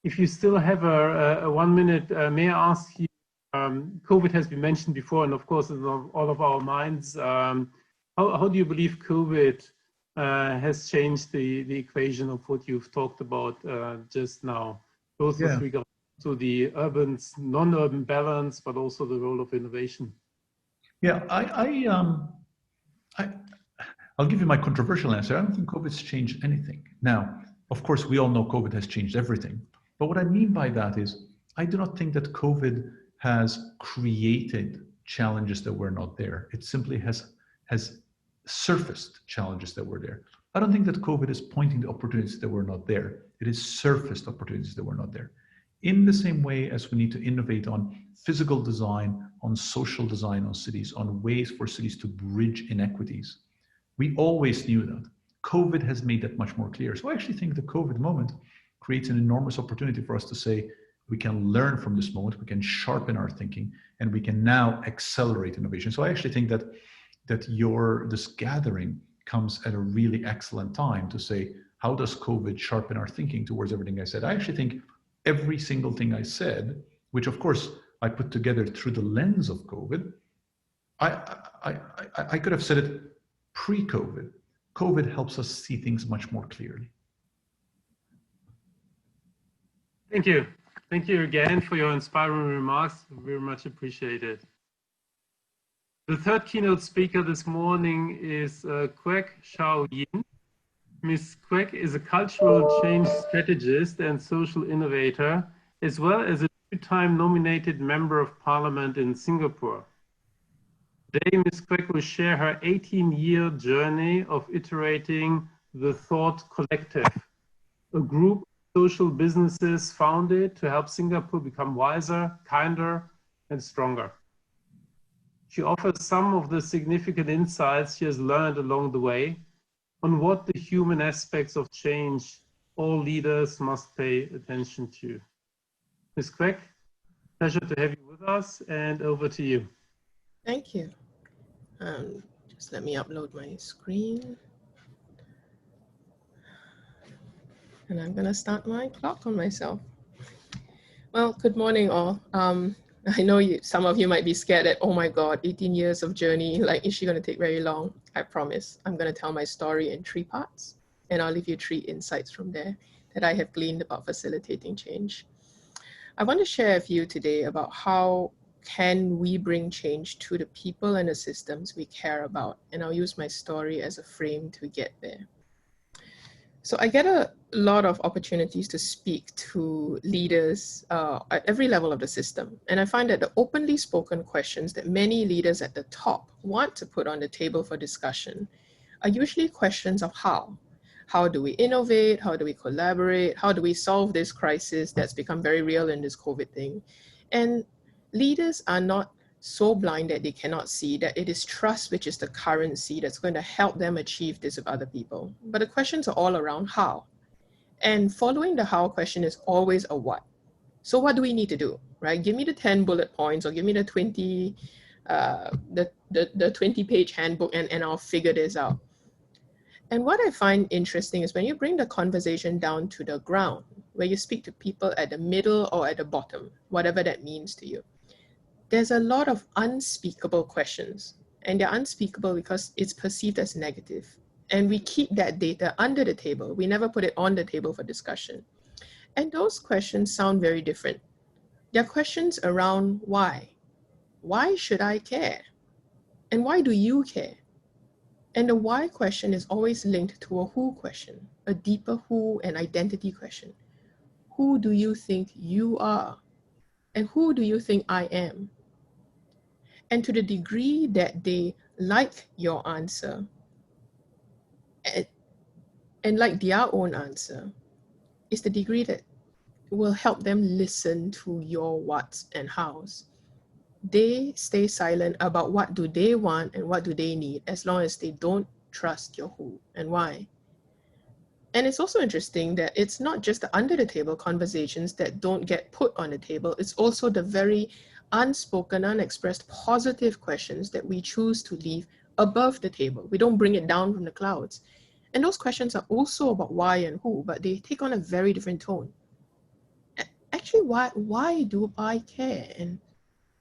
If you still have a 1 minute, may I ask you, COVID has been mentioned before, and of course, in all of our minds. How do you believe COVID has changed the equation of what you've talked about just now, both with regard to the urban, non-urban balance, but also the role of innovation? Yeah, I'll give you my controversial answer. I don't think COVID's changed anything. Now, of course, we all know COVID has changed everything. But what I mean by that is, I do not think that COVID has created challenges that were not there. It simply has surfaced challenges that were there. I don't think that COVID is pointing to opportunities that were not there. It is surfaced opportunities that were not there. In the same way as we need to innovate on physical design, on social design, on cities, on ways for cities to bridge inequities. We always knew that. COVID has made that much more clear. So I actually think the COVID moment creates an enormous opportunity for us to say, we can learn from this moment, we can sharpen our thinking, and we can now accelerate innovation. So I actually think that this gathering comes at a really excellent time to say, how does COVID sharpen our thinking towards everything I said? I actually think every single thing I said, which of course I put together through the lens of COVID, I could have said it pre-COVID. COVID helps us see things much more clearly. Thank you. Thank you again for your inspiring remarks. Very much appreciated. The third keynote speaker this morning is Kwek Xiao Yin. Ms. Kwek is a cultural change strategist and social innovator, as well as a two-time nominated member of parliament in Singapore. Today, Ms. Kwek will share her 18-year journey of iterating the Thought Collective, a group social businesses founded to help Singapore become wiser, kinder, and stronger. She offers some of the significant insights she has learned along the way on what the human aspects of change all leaders must pay attention to. Ms. Kwek, pleasure to have you with us, and over to you. Thank you. Just let me upload my screen. And I'm going to start my clock on myself. Well, good morning, all. I know some of you might be scared that, oh my God, 18 years of journey, like, is she going to take very long? I promise. I'm going to tell my story in 3 parts, and I'll leave you 3 insights from there that I have gleaned about facilitating change. I want to share with you today about how can we bring change to the people and the systems we care about, and I'll use my story as a frame to get there. So I get a lot of opportunities to speak to leaders at every level of the system. And I find that the openly spoken questions that many leaders at the top want to put on the table for discussion are usually questions of how. How do we innovate? How do we collaborate? How do we solve this crisis that's become very real in this COVID thing? And leaders are not so blind that they cannot see that it is trust which is the currency that's going to help them achieve this with other people. But the questions are all around how. And following the how question is always a what. So what do we need to do, right? Give me the 10 bullet points, or give me the 20 20-page handbook, and I'll figure this out. And what I find interesting is when you bring the conversation down to the ground, where you speak to people at the middle or at the bottom, whatever that means to you, there's a lot of unspeakable questions, and they're unspeakable because it's perceived as negative. And we keep that data under the table. We never put it on the table for discussion. And those questions sound very different. They're questions around why. why should I care? And why do you care? And the why question is always linked to a who question, a deeper who and identity question. Who do you think you are? And who do you think I am? And to the degree that they like your answer and like their own answer, is the degree that will help them listen to your whats and hows. They stay silent about what do they want and what do they need, as long as they don't trust your who and why. And it's also interesting that it's not just the under the table conversations that don't get put on the table, it's also the very unspoken, unexpressed positive questions that we choose to leave above the table. We don't bring it down from the clouds. And those questions are also about why and who, but they take on a very different tone. Actually, why do I care? And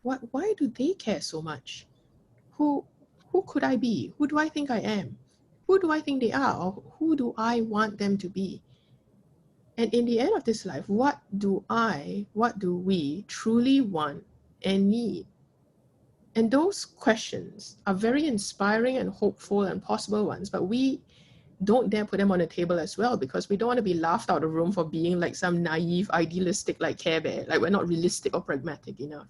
why do they care so much? Who could I be? Who do I think I am? Who do I think they are? Or who do I want them to be? And in the end of this life, what do we truly want and need? And those questions are very inspiring and hopeful and possible ones, but we don't dare put them on the table as well, because we don't want to be laughed out of the room for being like some naive, idealistic, like Care Bear, like we're not realistic or pragmatic enough.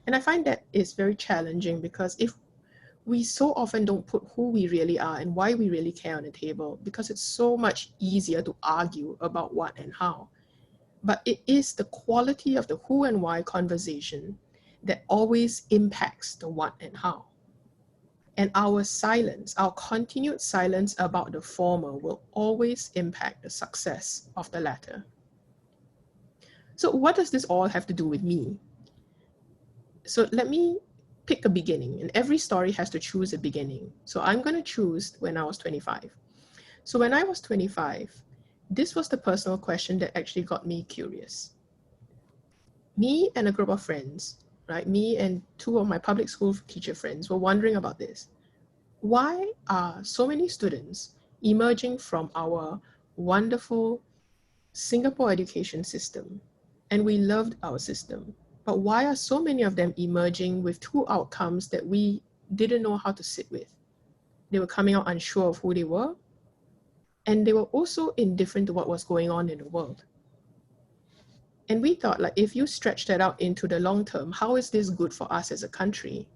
And I find that it's very challenging, because if we so often don't put who we really are and why we really care on the table, because it's so much easier to argue about what and how. But it is the quality of the who and why conversation that always impacts the what and how. And our silence, our continued silence about the former, will always impact the success of the latter. So what does this all have to do with me? So let me pick a beginning, and every story has to choose a beginning. So I'm going to choose when I was 25. So when I was 25, this was the personal question that actually got me curious. Me and a group of friends, right? Me and two of my public school teacher friends were wondering about this. Why are so many students emerging from our wonderful Singapore education system? And we loved our system. But why are so many of them emerging with two outcomes that we didn't know how to sit with? They were coming out unsure of who they were, and they were also indifferent to what was going on in the world. And we thought, like, if you stretch that out into the long term, how is this good for us as a country?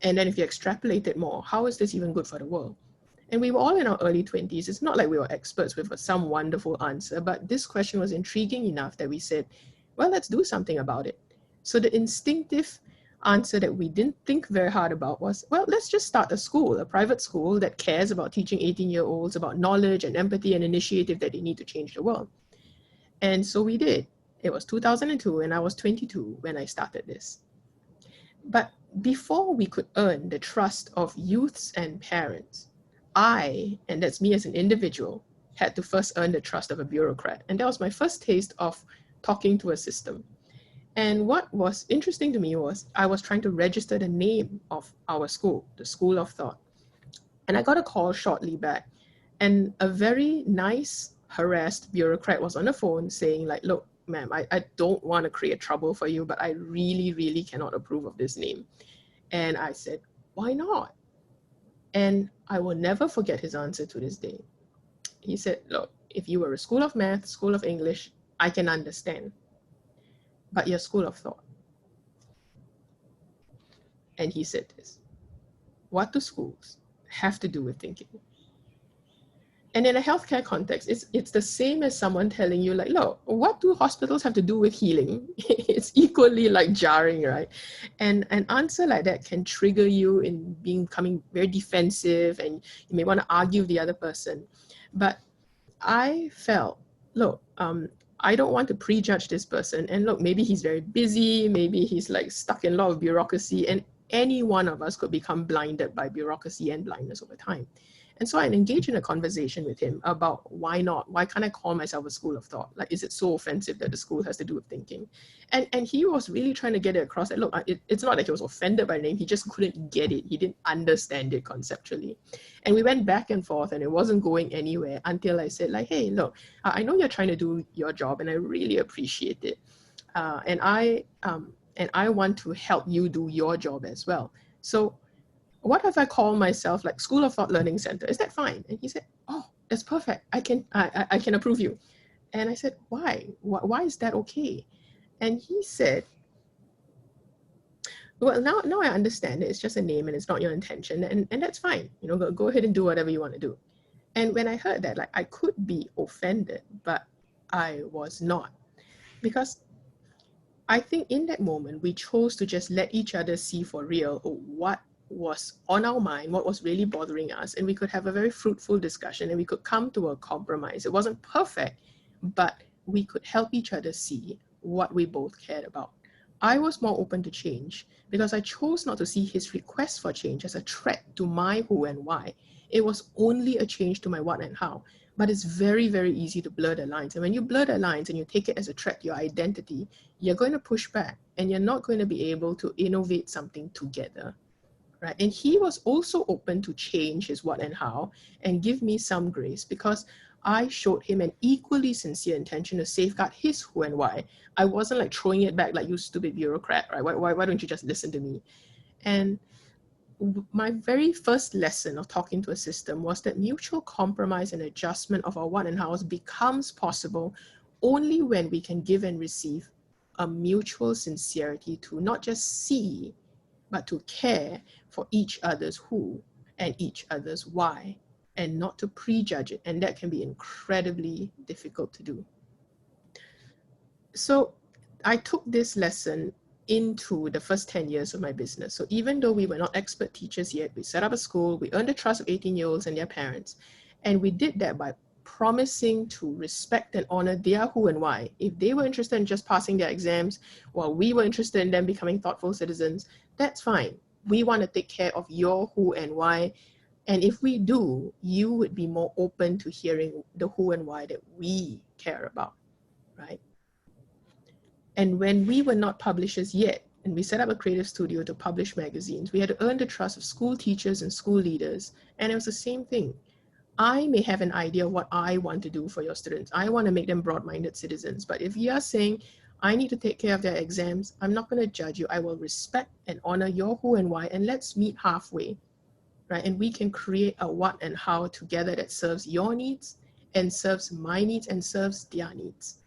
And then if you extrapolate it more, how is this even good for the world? And we were all in our early 20s. It's not like we were experts with some wonderful answer, but this question was intriguing enough that we said, well, let's do something about it. So the instinctive answer that we didn't think very hard about was, well, let's just start a school, a private school that cares about teaching 18-year-olds about knowledge and empathy and initiative that they need to change the world. And so we did. It was 2002 and I was 22 when I started this. But before we could earn the trust of youths and parents, I, and that's me as an individual, had to first earn the trust of a bureaucrat. And that was my first taste of talking to a system. And what was interesting to me was I was trying to register the name of our school, the School of Thought. And I got a call shortly back, and a very nice, harassed bureaucrat was on the phone saying, like, look, ma'am, I don't want to create trouble for you, but I really, really cannot approve of this name. And I said, why not? And I will never forget his answer to this day. He said, look, if you were a school of math, school of English, I can understand. But your school of thought. And he said this, what do schools have to do with thinking? And in a healthcare context, it's the same as someone telling you, like, look, what do hospitals have to do with healing? It's equally like jarring, right? And an answer like that can trigger you in becoming very defensive, and you may want to argue with the other person. But I felt, look, I don't want to prejudge this person. And look, maybe he's very busy, maybe he's like stuck in a lot of bureaucracy, and any one of us could become blinded by bureaucracy and blindness over time. And so I engaged in a conversation with him about why not? Why can't I call myself a school of thought? Like, is it so offensive that the school has to do with thinking? And he was really trying to get it across that, look, it's not that he was offended by the name, he just couldn't get it. He didn't understand it conceptually. And we went back and forth and it wasn't going anywhere until I said, like, hey, look, I know you're trying to do your job and I really appreciate it. And I and I want to help you do your job as well. So what if I call myself like School of Thought Learning Center? Is that fine? And he said, oh, that's perfect. I can approve you. And I said, why? Why is that okay? And he said, well, now I understand it. It's just a name and it's not your intention. And that's fine. You know, go ahead and do whatever you want to do. And when I heard that, like, I could be offended, but I was not. Because I think in that moment, we chose to just let each other see for real what was on our mind, what was really bothering us. And we could have a very fruitful discussion and we could come to a compromise. It wasn't perfect, but we could help each other see what we both cared about. I was more open to change because I chose not to see his request for change as a threat to my who and why. It was only a change to my what and how. But it's very, very easy to blur the lines. And when you blur the lines and you take it as a threat to your identity, you're going to push back and you're not going to be able to innovate something together, right? And he was also open to change his what and how and give me some grace because I showed him an equally sincere intention to safeguard his who and why. I wasn't like throwing it back like, you stupid bureaucrat, right? Why don't you just listen to me? And my very first lesson of talking to a system was that mutual compromise and adjustment of our what and hows becomes possible only when we can give and receive a mutual sincerity to not just see, but to care for each other's who and each other's why, and not to prejudge it. And that can be incredibly difficult to do. So I took this lesson into the first 10 years of my business. So even though we were not expert teachers yet, we set up a school, we earned the trust of 18-year-olds and their parents. And we did that by promising to respect and honor their who and why. If they were interested in just passing their exams, while we were interested in them becoming thoughtful citizens, that's fine. We want to take care of your who and why. And if we do, you would be more open to hearing the who and why that we care about, right? And when we were not publishers yet, and we set up a creative studio to publish magazines, we had to earn the trust of school teachers and school leaders. And it was the same thing. I may have an idea of what I want to do for your students. I want to make them broad-minded citizens. But if you are saying, I need to take care of their exams, I'm not going to judge you. I will respect and honor your who and why, and let's meet halfway, right? And we can create a what and how together that serves your needs and serves my needs and serves their needs.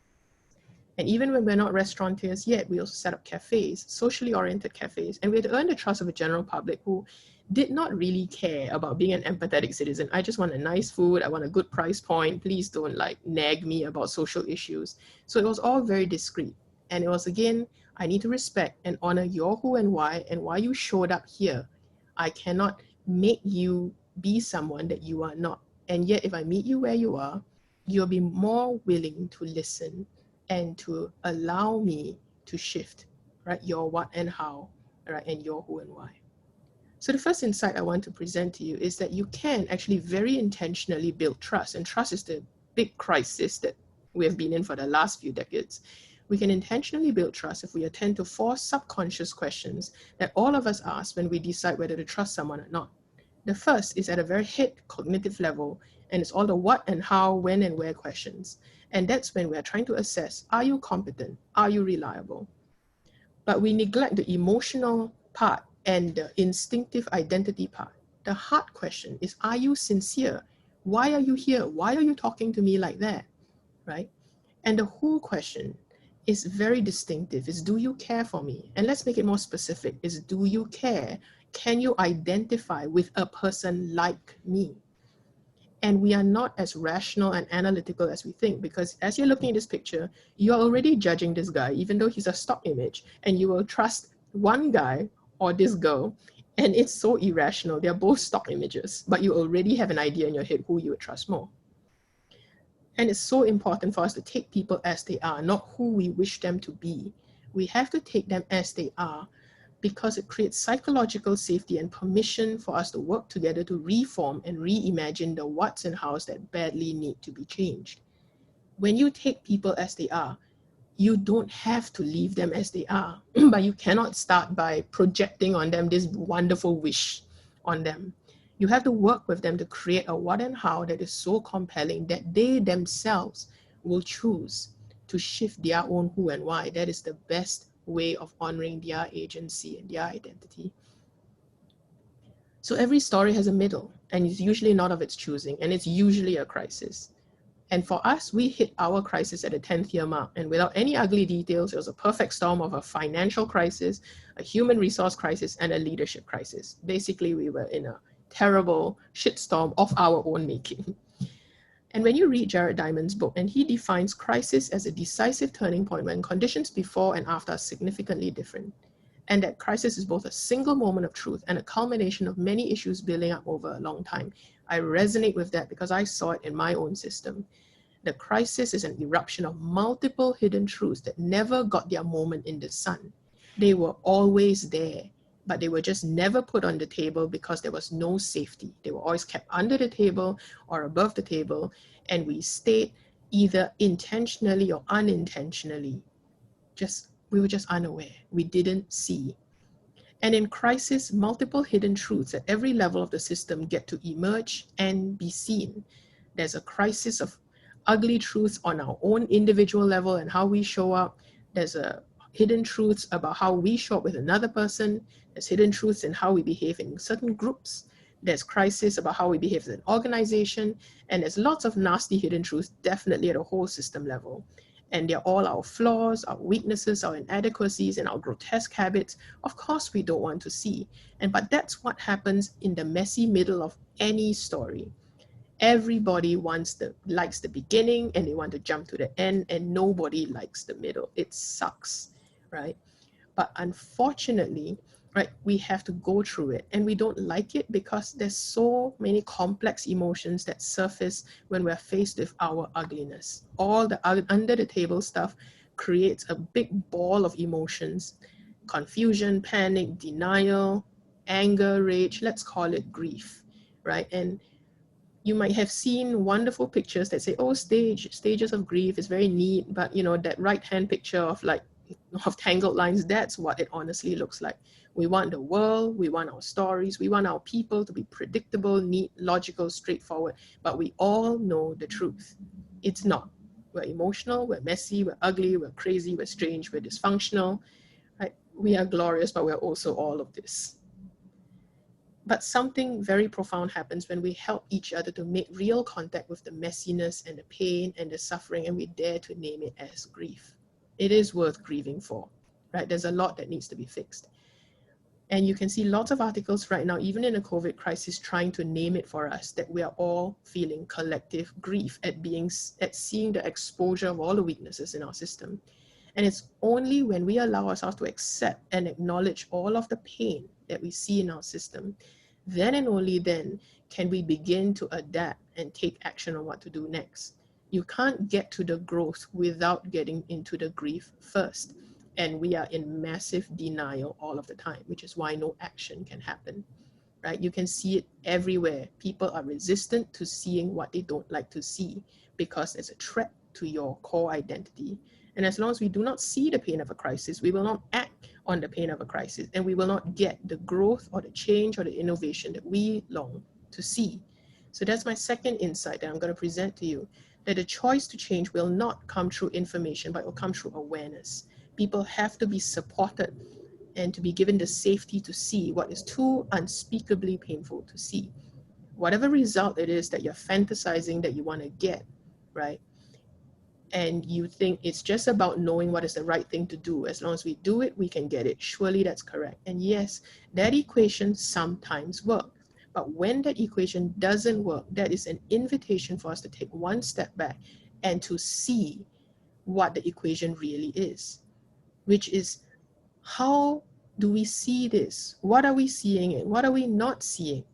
And even when we're not restaurateurs yet, we also set up cafes, socially oriented cafes. And we had to earn the trust of a general public who did not really care about being an empathetic citizen. I just want a nice food. I want a good price point. Please don't like nag me about social issues. So it was all very discreet. And it was, again, I need to respect and honor your who and why you showed up here. I cannot make you be someone that you are not. And yet, if I meet you where you are, you'll be more willing to listen and to allow me to shift, right? Your what and how, right? And your who and why. So the first insight I want to present to you is that you can actually very intentionally build trust. And trust is the big crisis that we have been in for the last few decades. We can intentionally build trust if we attend to 4 subconscious questions that all of us ask when we decide whether to trust someone or not. The first is at a very head cognitive level, and it's all the what and how, when and where questions. And that's when we are trying to assess, are you competent? Are you reliable? But we neglect the emotional part and the instinctive identity part. The hard question is, are you sincere? Why are you here? Why are you talking to me like that, right? And the who question is very distinctive. Is, do you care for me? And let's make it more specific. Is, do you care? Can you identify with a person like me? And we are not as rational and analytical as we think, because as you're looking at this picture, you're already judging this guy, even though he's a stock image, and you will trust one guy or this girl, and it's so irrational. They're both stock images, but you already have an idea in your head who you would trust more. And it's so important for us to take people as they are, not who we wish them to be. We have to take them as they are, because it creates psychological safety and permission for us to work together to reform and reimagine the whats and hows that badly need to be changed. When you take people as they are, you don't have to leave them as they are, but you cannot start by projecting on them this wonderful wish on them. You have to work with them to create a what and how that is so compelling that they themselves will choose to shift their own who and why. That is the best way of honoring their agency and their identity. So every story has a middle, and it's usually not of its choosing, and it's usually a crisis. And for us, we hit our crisis at the 10th year mark, and without any ugly details, it was a perfect storm of a financial crisis, a human resource crisis, and a leadership crisis. Basically, we were in a terrible shitstorm of our own making. And when you read Jared Diamond's book, and he defines crisis as a decisive turning point when conditions before and after are significantly different, and that crisis is both a single moment of truth and a culmination of many issues building up over a long time. I resonate with that because I saw it in my own system. The crisis is an eruption of multiple hidden truths that never got their moment in the sun. They were always there, but they were just never put on the table because there was no safety. They were always kept under the table or above the table, and we stayed either intentionally or unintentionally. We were just unaware. We didn't see. And in crisis, multiple hidden truths at every level of the system get to emerge and be seen. There's a crisis of ugly truths on our own individual level and how we show up. There's a hidden truths about how we show up with another person. There's hidden truths in how we behave in certain groups. There's crisis about how we behave as an organization. And there's lots of nasty hidden truths, definitely at a whole system level. And they're all our flaws, our weaknesses, our inadequacies, and our grotesque habits. Of course, we don't want to see. But that's what happens in the messy middle of any story. Everybody likes the beginning and they want to jump to the end, and nobody likes the middle. It sucks, right? But unfortunately, right, we have to go through it, and we don't like it because there's so many complex emotions that surface when we're faced with our ugliness. All the under the table stuff creates a big ball of emotions: confusion, panic, denial, anger, rage, let's call it grief, right? And you might have seen wonderful pictures that say, oh, stages of grief is very neat, but that right-hand picture of tangled lines, that's what it honestly looks like. We want the world, we want our stories, we want our people to be predictable, neat, logical, straightforward, but we all know the truth. It's not. We're emotional, we're messy, we're ugly, we're crazy, we're strange, we're dysfunctional, right? We are glorious, but we're also all of this. But something very profound happens when we help each other to make real contact with the messiness and the pain and the suffering, and we dare to name it as grief. It is worth grieving for, right? There's a lot that needs to be fixed. And you can see lots of articles right now, even in a COVID crisis, trying to name it for us, that we are all feeling collective grief at seeing the exposure of all the weaknesses in our system. And it's only when we allow ourselves to accept and acknowledge all of the pain that we see in our system, then and only then can we begin to adapt and take action on what to do next. You can't get to the growth without getting into the grief first. And we are in massive denial all of the time, which is why no action can happen, right? You can see it everywhere. People are resistant to seeing what they don't like to see because it's a threat to your core identity. And as long as we do not see the pain of a crisis, we will not act on the pain of a crisis, and we will not get the growth or the change or the innovation that we long to see. So that's my second insight that I'm going to present to you, that the choice to change will not come through information, but it will come through awareness. People have to be supported and to be given the safety to see what is too unspeakably painful to see. Whatever result it is that you're fantasizing that you want to get, right? And you think it's just about knowing what is the right thing to do. As long as we do it, we can get it. Surely that's correct. And yes, that equation sometimes works. But when that equation doesn't work, that is an invitation for us to take one step back and to see what the equation really is, which is, how do we see this? What are we seeing it? What are we not seeing?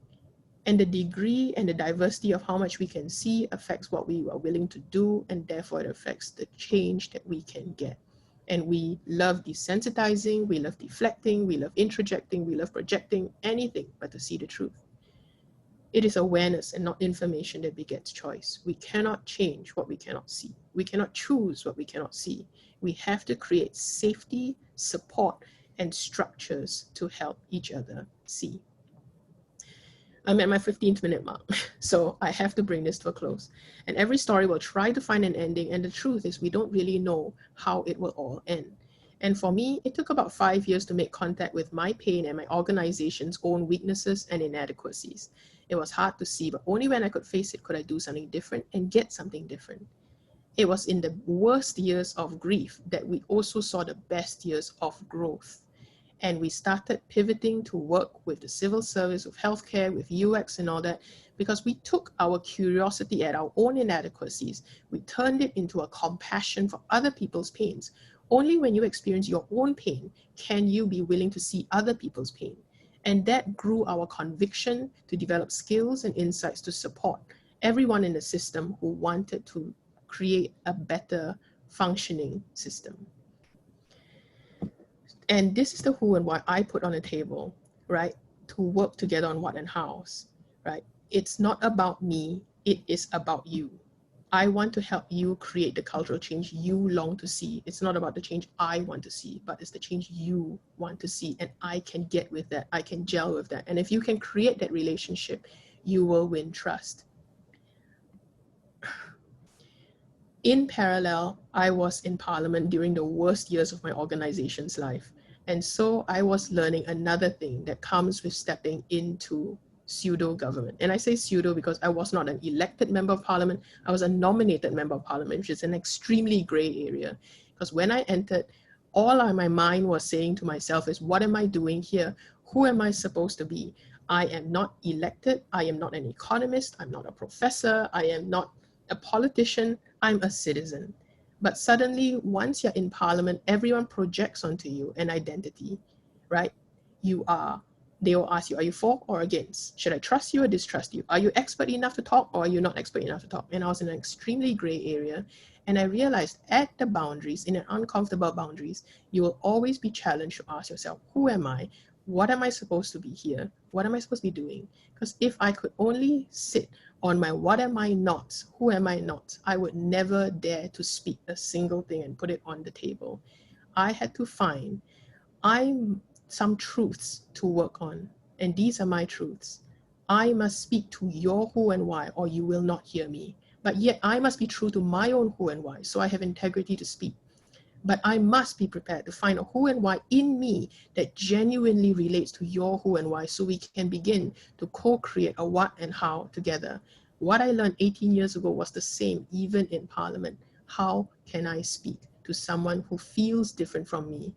And the degree and the diversity of how much we can see affects what we are willing to do, and therefore it affects the change that we can get. And we love desensitizing, we love deflecting, we love introjecting, we love projecting, anything but to see the truth. It is awareness and not information that begets choice. We cannot change what we cannot see. We cannot choose what we cannot see. We have to create safety, support, and structures to help each other see. I'm at my 15th minute mark, so I have to bring this to a close. And every story will try to find an ending, and the truth is we don't really know how it will all end. And for me, it took about 5 years to make contact with my pain and my organization's own weaknesses and inadequacies. It was hard to see, but only when I could face it could I do something different and get something different. It was in the worst years of grief that we also saw the best years of growth. And we started pivoting to work with the civil service, with healthcare, with UX and all that, because we took our curiosity at our own inadequacies, we turned it into a compassion for other people's pains. Only when you experience your own pain can you be willing to see other people's pain. And that grew our conviction to develop skills and insights to support everyone in the system who wanted to create a better functioning system. And this is the who and why I put on the table, right? To work together on what and hows, right? It's not about me, it is about you. I want to help you create the cultural change you long to see. It's not about the change I want to see, but it's the change you want to see. And I can get with that, I can gel with that. And if you can create that relationship, you will win trust. In parallel, I was in Parliament during the worst years of my organization's life. And so I was learning another thing that comes with stepping into pseudo government. And I say pseudo because I was not an elected member of Parliament. I was a nominated member of Parliament, which is an extremely gray area. Because when I entered, all my mind was saying to myself is, what am I doing here? Who am I supposed to be? I am not elected. I am not an economist. I'm not a professor. I am not a politician. I'm a citizen. But suddenly, once you're in Parliament, everyone projects onto you an identity, right? They will ask you, are you for or against? Should I trust you or distrust you? Are you expert enough to talk or are you not expert enough to talk? And I was in an extremely gray area. And I realized at the boundaries, in an uncomfortable boundaries, you will always be challenged to ask yourself, who am I? What am I supposed to be here? What am I supposed to be doing? Because if I could only sit on my what am I not, who am I not, I would never dare to speak a single thing and put it on the table. I had to find some truths to work on, and these are my truths. I must speak to your who and why, or you will not hear me. But yet I must be true to my own who and why, so I have integrity to speak. But I must be prepared to find a who and why in me that genuinely relates to your who and why, so we can begin to co-create a what and how together. What I learned 18 years ago was the same even in Parliament. How can I speak to someone who feels different from me?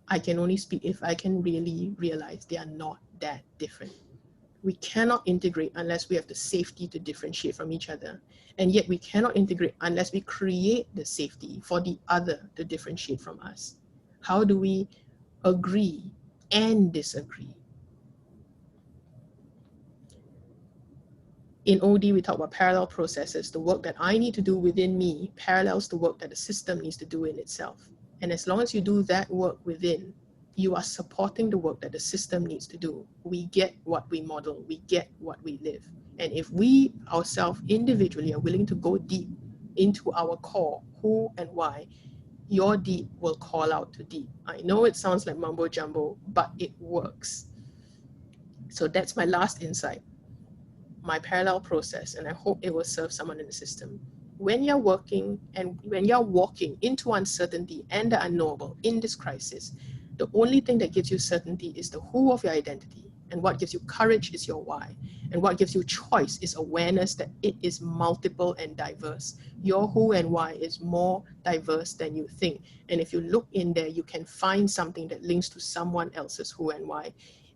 I can only speak if I can really realize they are not that different. We cannot integrate unless we have the safety to differentiate from each other. And yet we cannot integrate unless we create the safety for the other to differentiate from us. How do we agree and disagree? In OD, we talk about parallel processes. The work that I need to do within me parallels the work that the system needs to do in itself. And as long as you do that work within, you are supporting the work that the system needs to do. We get what we model, we get what we live. And if we ourselves individually are willing to go deep into our core, who and why, your deep will call out to deep. I know it sounds like mumbo jumbo, but it works. So that's my last insight, my parallel process, and I hope it will serve someone in the system. When you're working and when you're walking into uncertainty and the unknowable in this crisis, the only thing that gives you certainty is the who of your identity. And what gives you courage is your why. And what gives you choice is awareness that it is multiple and diverse. Your who and why is more diverse than you think. And if you look in there, you can find something that links to someone else's who and why.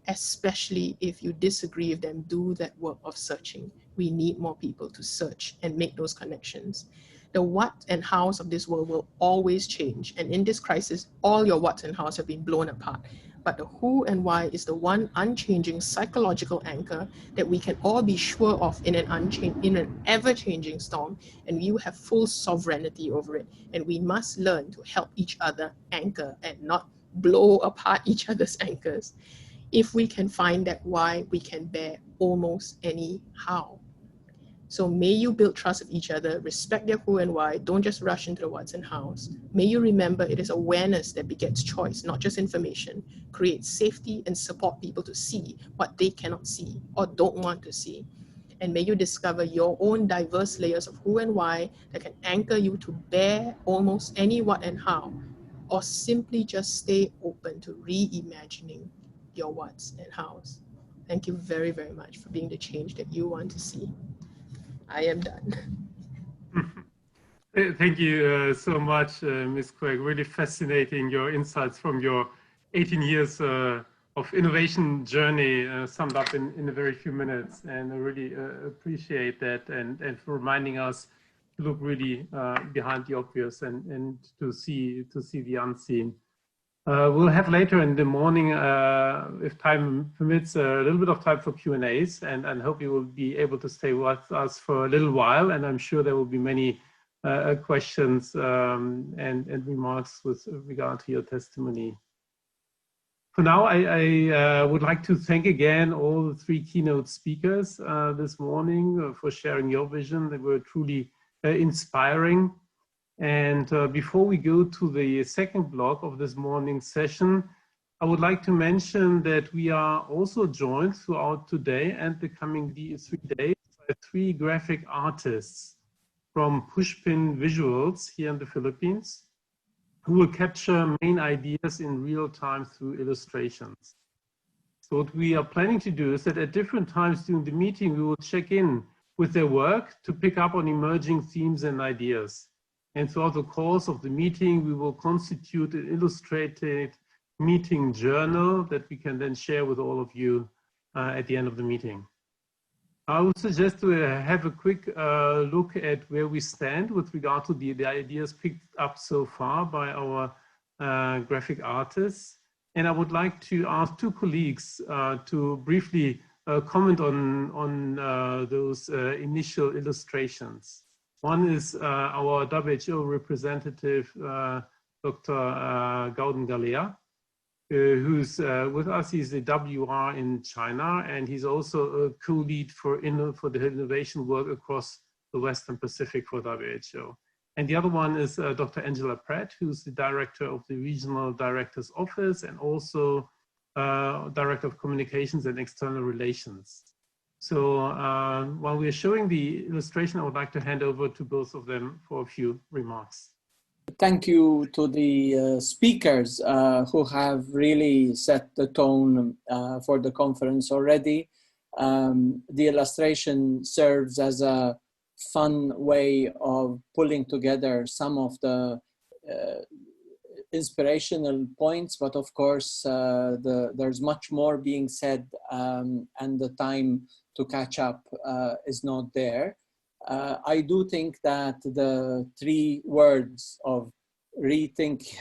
Especially if you disagree with them, do that work of searching. We need more people to search and make those connections. The what and hows of this world will always change. And in this crisis, all your whats and hows have been blown apart. But the who and why is the one unchanging psychological anchor that we can all be sure of in an ever-changing storm, and you have full sovereignty over it. And we must learn to help each other anchor and not blow apart each other's anchors. If we can find that why, we can bear almost any how. So may you build trust with each other, respect their who and why, don't just rush into the whats and hows. May you remember it is awareness that begets choice, not just information. Create safety and support people to see what they cannot see or don't want to see. And may you discover your own diverse layers of who and why that can anchor you to bear almost any what and how or simply just stay open to reimagining your whats and hows. Thank you very, very much for being the change that you want to see. I am done. Thank you so much, Ms. Quirk. Really fascinating, your insights from your 18 years of innovation journey summed up in a very few minutes. And I really appreciate that and for reminding us to look really behind the obvious and to see the unseen. We'll have later in the morning, if time permits, a little bit of time for Q&As, and hope you will be able to stay with us for a little while. And I'm sure there will be many questions and remarks with regard to your testimony. For now, I would like to thank again all the three keynote speakers this morning for sharing your vision. They were truly inspiring. And before we go to the second block of this morning's session, I would like to mention that we are also joined throughout today and the coming 3 days by 3 graphic artists from Pushpin Visuals here in the Philippines, who will capture main ideas in real time through illustrations. So what we are planning to do is that at different times during the meeting, we will check in with their work to pick up on emerging themes and ideas. And throughout the course of the meeting, we will constitute an illustrated meeting journal that we can then share with all of you at the end of the meeting. I would suggest to have a quick look at where we stand with regard to the ideas picked up so far by our graphic artists. And I would like to ask 2 colleagues to briefly comment on those initial illustrations. One is our WHO representative, Dr. Gauden Galea, who's with us. He's a WR in China, and he's also a co-lead for the innovation work across the Western Pacific for WHO. And the other one is Dr. Angela Pratt, who's the director of the Regional Director's Office and also Director of Communications and External Relations. So while we're showing the illustration, I would like to hand over to both of them for a few remarks. Thank you to the speakers who have really set the tone for the conference already. The illustration serves as a fun way of pulling together some of the inspirational points, but of course there's much more being said and the time to catch up is not there. I do think that the 3 words of rethinking,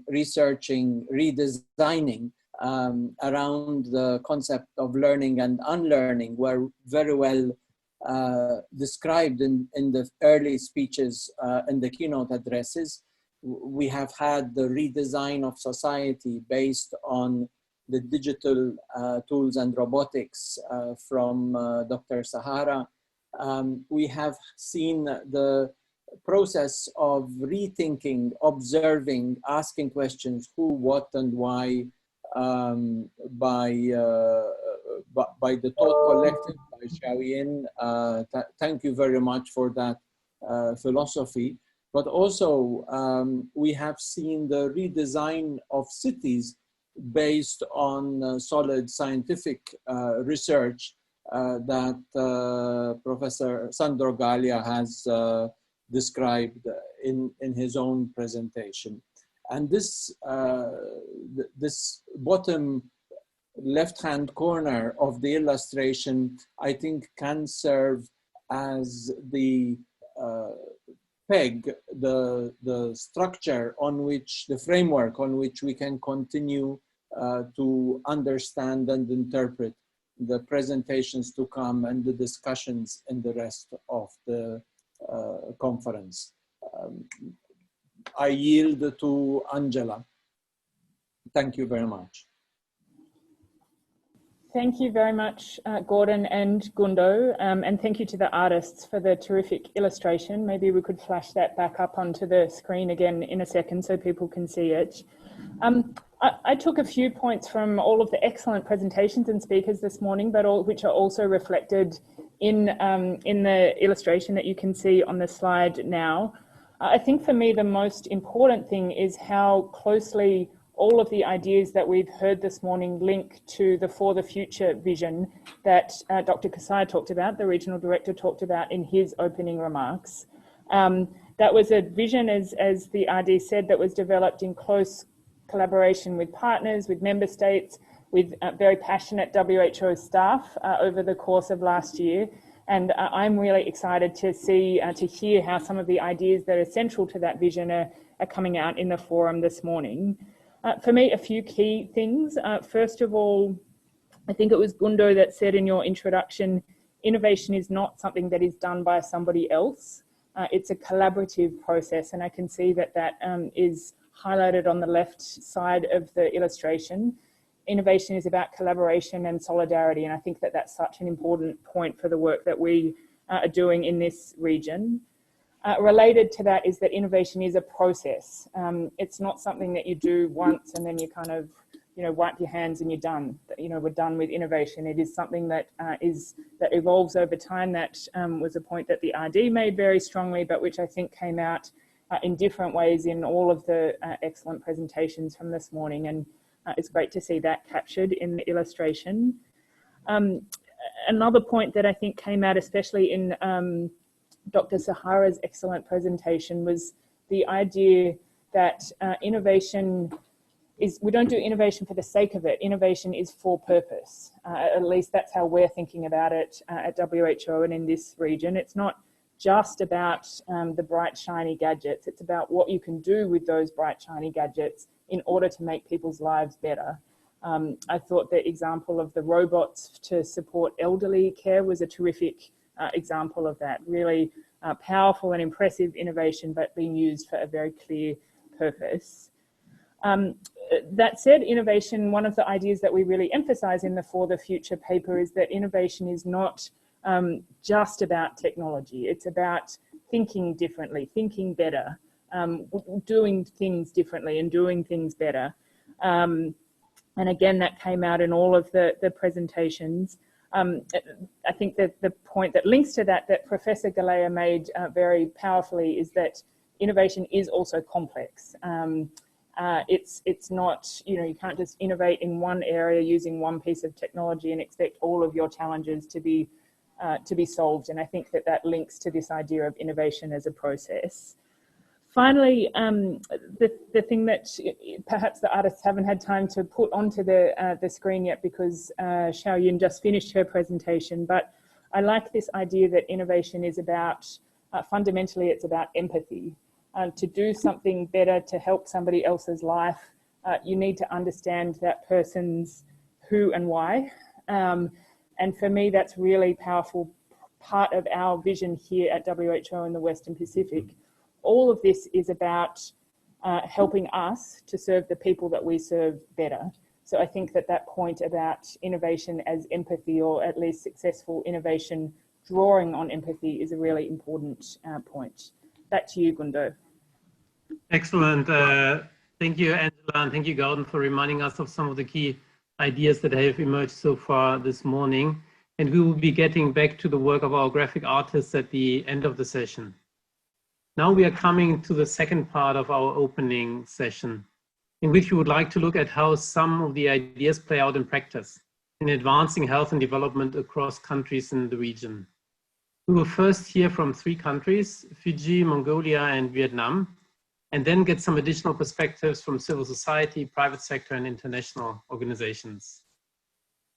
researching, redesigning around the concept of learning and unlearning were very well described in the early speeches and the keynote addresses. We have had the redesign of society based on the digital tools and robotics from Dr. Sahara. We have seen the process of rethinking, observing, asking questions, who, what, and why by the Thought Collective, by Xiaoyin. Thank you very much for that philosophy. But also we have seen the redesign of cities based on solid scientific research that Professor Sandro Gallia has described in his own presentation. And this, this bottom left-hand corner of the illustration, I think, can serve as the peg, the structure on which, the framework on which we can continue to understand and interpret the presentations to come and the discussions in the rest of the conference. I yield to Angela. Thank you very much. Thank you very much, Gordon and Gundo, and thank you to the artists for the terrific illustration. Maybe we could flash that back up onto the screen again in a second so people can see it. I took a few points from all of the excellent presentations and speakers this morning, but which are also reflected in the illustration that you can see on the slide now. I think for me, the most important thing is how closely all of the ideas that we've heard this morning link to the For the Future vision that Dr. Kasai talked about, the regional director talked about in his opening remarks. That was a vision, as the RD said, that was developed in close collaboration with partners, with member states, with very passionate WHO staff over the course of last year. And I'm really excited to see, to hear how some of the ideas that are central to that vision are coming out in the forum this morning. For me, a few key things. First of all, I think it was Gundo that said in your introduction, innovation is not something that is done by somebody else. It's a collaborative process, and I can see that that is highlighted on the left side of the illustration. Innovation is about collaboration and solidarity, and I think that that's such an important point for the work that we are doing in this region. Related to that is that innovation is a process. It's not something that you do once and then you kind of, wipe your hands and you're done. We're done with innovation. It is something that that evolves over time. That was a point that the RD made very strongly, but which I think came out in different ways in all of the excellent presentations from this morning. And it's great to see that captured in the illustration. Another point that I think came out, especially in Dr. Sahara's excellent presentation, was the idea that innovation is, we don't do innovation for the sake of it. Innovation is for purpose. At least that's how we're thinking about it at WHO and in this region. It's not just about the bright, shiny gadgets. It's about what you can do with those bright, shiny gadgets in order to make people's lives better. I thought the example of the robots to support elderly care was a terrific example of that. Really powerful and impressive innovation, but being used for a very clear purpose. That said, innovation, one of the ideas that we really emphasize in the For the Future paper is that innovation is not just about technology. It's about thinking differently, thinking better, doing things differently and doing things better. And again, that came out in all of the presentations. I think that the point that links to that Professor Galea made very powerfully is that innovation is also complex. It's not, you can't just innovate in one area using one piece of technology and expect all of your challenges to be solved. And I think that links to this idea of innovation as a process. Finally, the thing that perhaps the artists haven't had time to put onto the screen yet because Xiaoyun just finished her presentation, but I like this idea that innovation is about, fundamentally it's about empathy. To do something better, to help somebody else's life, you need to understand that person's who and why. And for me, that's really powerful part of our vision here at WHO in the Western Pacific. All of this is about helping us to serve the people that we serve better. So I think that point about innovation as empathy, or at least successful innovation drawing on empathy, is a really important point. Back to you, Gundo. Excellent. Thank you, Angela, and thank you, Gordon, for reminding us of some of the key ideas that have emerged so far this morning. And we will be getting back to the work of our graphic artists at the end of the session. Now we are coming to the second part of our opening session, in which we would like to look at how some of the ideas play out in practice in advancing health and development across countries in the region. We will first hear from 3 countries, Fiji, Mongolia, and Vietnam, and then get some additional perspectives from civil society, private sector, and international organizations.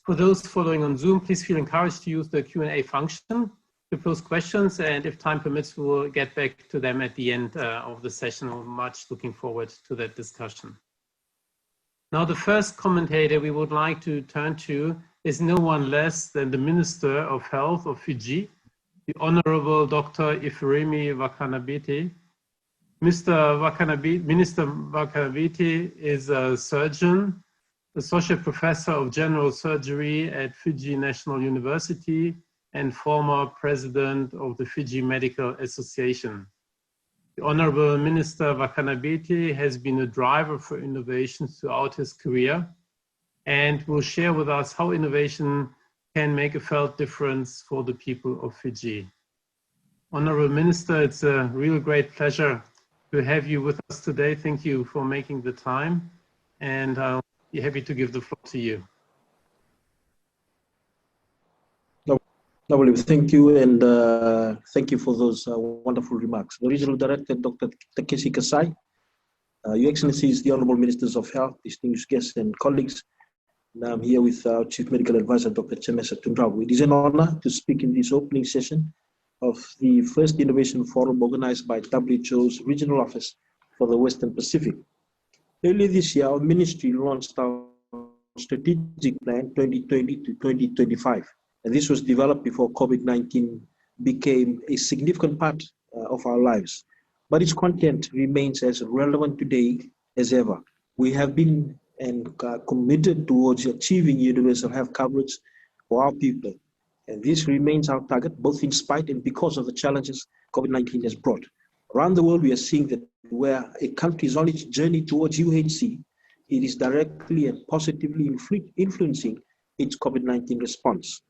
For those following on Zoom, please feel encouraged to use the Q&A function to pose questions, and if time permits, we will get back to them at the end of the session. We're much looking forward to that discussion. Now, the first commentator we would like to turn to is no one less than the Minister of Health of Fiji, the Honorable Dr. Ifiremi Vakanabete. Minister Vakanabete is a surgeon, associate professor of general surgery at Fiji National University, and former president of the Fiji Medical Association. The Honorable Minister Vakanabete has been a driver for innovation throughout his career and will share with us how innovation can make a felt difference for the people of Fiji. Honorable Minister, it's a real great pleasure to have you with us today. Thank you for making the time, and I'll be happy to give the floor to you. Lovely, thank you, and thank you for those wonderful remarks. The Regional Director, Dr. Takeshi Kasai, Your Excellencies, the Honorable Ministers of Health, distinguished guests and colleagues, and I'm here with our Chief Medical Advisor, Dr. Chemesa Tundrabu. It is an honor to speak in this opening session of the first Innovation Forum organized by WHO's Regional Office for the Western Pacific. Earlier this year, our ministry launched our strategic plan 2020 to 2025. And this was developed before COVID-19 became a significant part of our lives. But its content remains as relevant today as ever. We have been committed towards achieving universal health coverage for our people. And this remains our target, both in spite and because of the challenges COVID-19 has brought. Around the world, we are seeing that where a country is on its journey towards UHC, it is directly and positively influencing its COVID-19 response.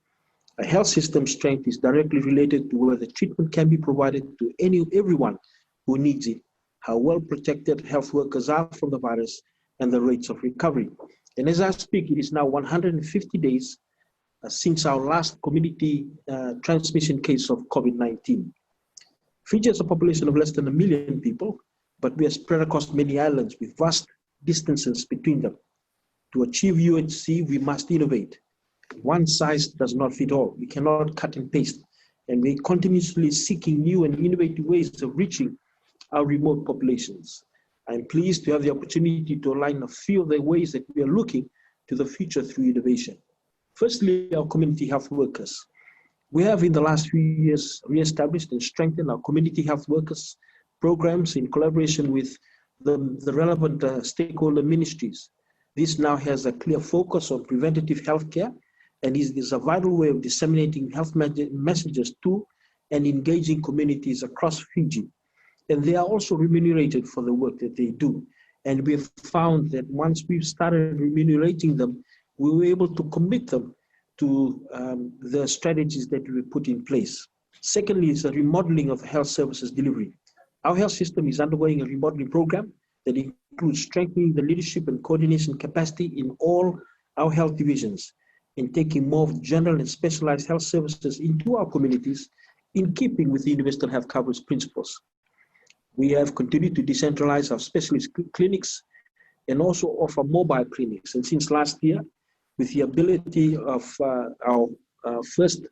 A health system strength is directly related to whether treatment can be provided to everyone who needs it, how well protected health workers are from the virus, and the rates of recovery. And as I speak, it is now 150 days since our last community transmission case of COVID-19. Fiji has a population of less than 1 million people, but we are spread across many islands with vast distances between them. To achieve UHC, we must innovate. One size does not fit all. We cannot cut and paste, and we're continuously seeking new and innovative ways of reaching our remote populations. I'm pleased to have the opportunity to align a few of the ways that we are looking to the future through innovation. Firstly, our community health workers. We have in the last few years re-established and strengthened our community health workers programs in collaboration with the relevant stakeholder ministries. This now has a clear focus on preventative health care, and is a vital way of disseminating health messages to and engaging communities across Fiji. And they are also remunerated for the work that they do. And we've found that once we've started remunerating them, we were able to commit them to the strategies that we put in place. Secondly, is a remodeling of health services delivery. Our health system is undergoing a remodeling program that includes strengthening the leadership and coordination capacity in all our health divisions, and taking more of general and specialized health services into our communities in keeping with the universal health coverage principles. We have continued to decentralize our specialist clinics and also offer mobile clinics. And since last year, with the ability of our first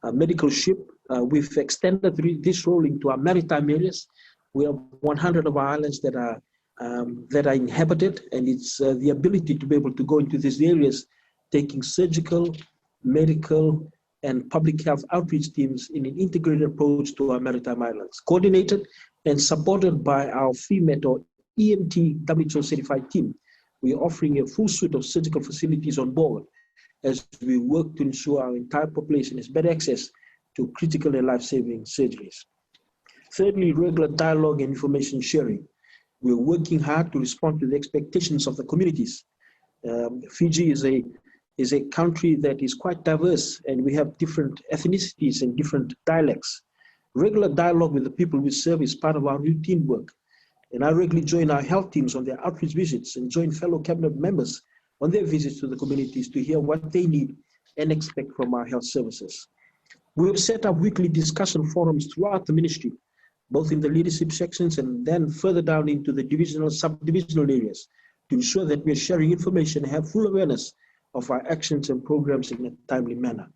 medical ship, we've extended this role into our maritime areas. We have 100 of our islands that are inhabited, and it's the ability to be able to go into these areas taking surgical, medical, and public health outreach teams in an integrated approach to our maritime islands, coordinated and supported by our FEMET or EMT WHO certified team. We are offering a full suite of surgical facilities on board as we work to ensure our entire population has better access to critical and life-saving surgeries. Thirdly, regular dialogue and information sharing. We're working hard to respond to the expectations of the communities. Fiji is a country that is quite diverse, and we have different ethnicities and different dialects. Regular dialogue with the people we serve is part of our routine work. And I regularly join our health teams on their outreach visits and join fellow cabinet members on their visits to the communities to hear what they need and expect from our health services. We have set up weekly discussion forums throughout the ministry, both in the leadership sections and then further down into the divisional, sub-divisional areas, to ensure that we are sharing information and have full awareness of our actions and programs in a timely manner.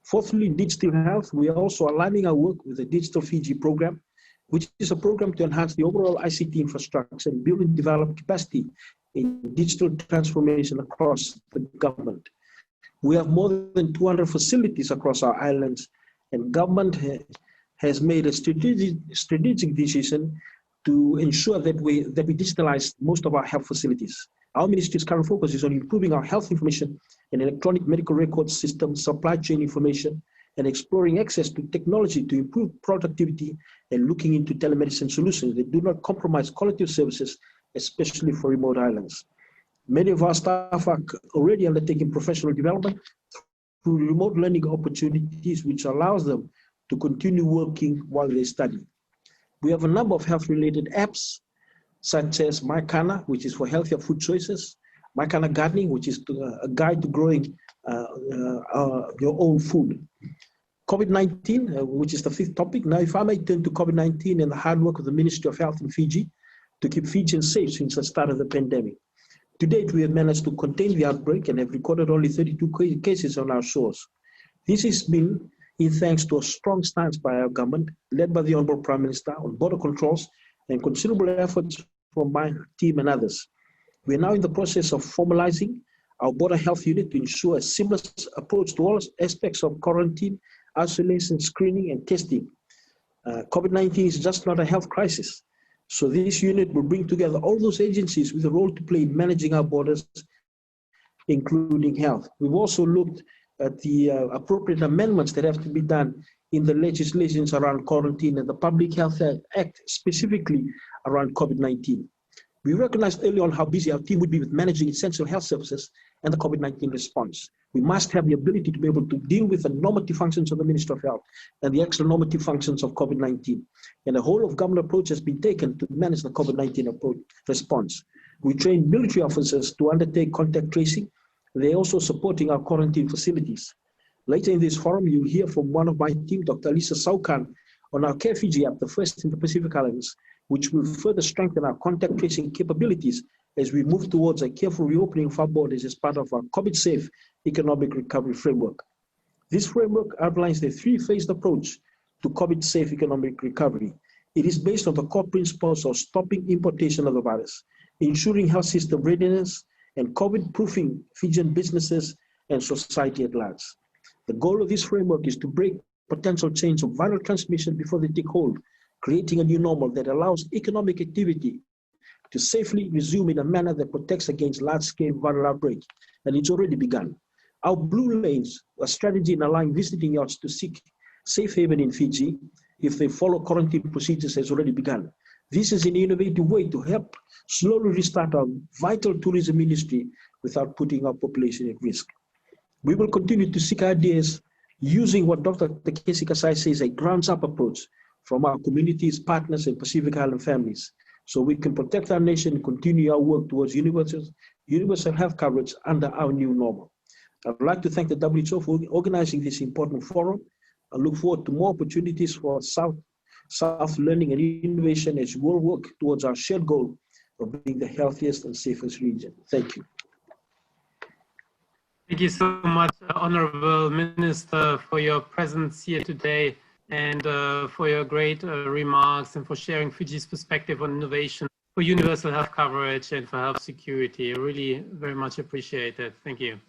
Fourthly, digital health, we are also aligning our work with the Digital Fiji program, which is a program to enhance the overall ICT infrastructure and build and develop capacity in digital transformation across the government. We have more than 200 facilities across our islands, and government has made a strategic decision to ensure that we digitalize most of our health facilities. Our ministry's current focus is on improving our health information and electronic medical records system, supply chain information, and exploring access to technology to improve productivity and looking into telemedicine solutions that do not compromise quality of services, especially for remote islands. Many of our staff are already undertaking professional development through remote learning opportunities, which allows them to continue working while they study. We have a number of health-related apps, such as MyKana, which is for healthier food choices, MyKana Gardening, which is a guide to growing your own food. COVID-19, which is the fifth topic. Now, if I may turn to COVID-19 and the hard work of the Ministry of Health in Fiji to keep Fijians safe since the start of the pandemic. To date, we have managed to contain the outbreak and have recorded only 32 cases on our shores. This has been in thanks to a strong stance by our government, led by the Honourable Prime Minister on border controls and considerable efforts from my team and others. We are now in the process of formalizing our border health unit to ensure a seamless approach to all aspects of quarantine, isolation, screening, and testing. COVID-19 is just not a health crisis. So this unit will bring together all those agencies with a role to play in managing our borders, including health. We've also looked at the appropriate amendments that have to be done in the legislations around quarantine and the Public Health Act, specifically around COVID-19. We recognized early on how busy our team would be with managing essential health services and the COVID-19 response. We must have the ability to be able to deal with the normative functions of the Ministry of Health and the extra normative functions of COVID-19. And a whole of government approach has been taken to manage the COVID-19 response. We train military officers to undertake contact tracing. They're also supporting our quarantine facilities. Later in this forum, you'll hear from one of my team, Dr. Alisa Saukan, on our Care Fiji app, the first in the Pacific Islands, which will further strengthen our contact tracing capabilities as we move towards a careful reopening of our borders as part of our COVID-safe economic recovery framework. This framework outlines the three-phased approach to COVID-safe economic recovery. It is based on the core principles of stopping importation of the virus, ensuring health system readiness, and COVID-proofing Fijian businesses and society at large. The goal of this framework is to break potential chains of viral transmission before they take hold, creating a new normal that allows economic activity to safely resume in a manner that protects against large-scale viral outbreaks, and it's already begun. Our blue lanes, a strategy in allowing visiting yachts to seek safe haven in Fiji if they follow quarantine procedures, has already begun. This is an innovative way to help slowly restart our vital tourism industry without putting our population at risk. We will continue to seek ideas using what Dr. Takeshi Kasai says, a grounds-up approach from our communities, partners, and Pacific Island families, so we can protect our nation and continue our work towards universal health coverage under our new normal. I'd like to thank the WHO for organizing this important forum. I look forward to more opportunities for South learning and innovation as we will work towards our shared goal of being the healthiest and safest region. Thank you. Thank you so much, Honorable Minister, for your presence here today and for your great remarks and for sharing Fiji's perspective on innovation for universal health coverage and for health security. Really very much appreciated. Thank you.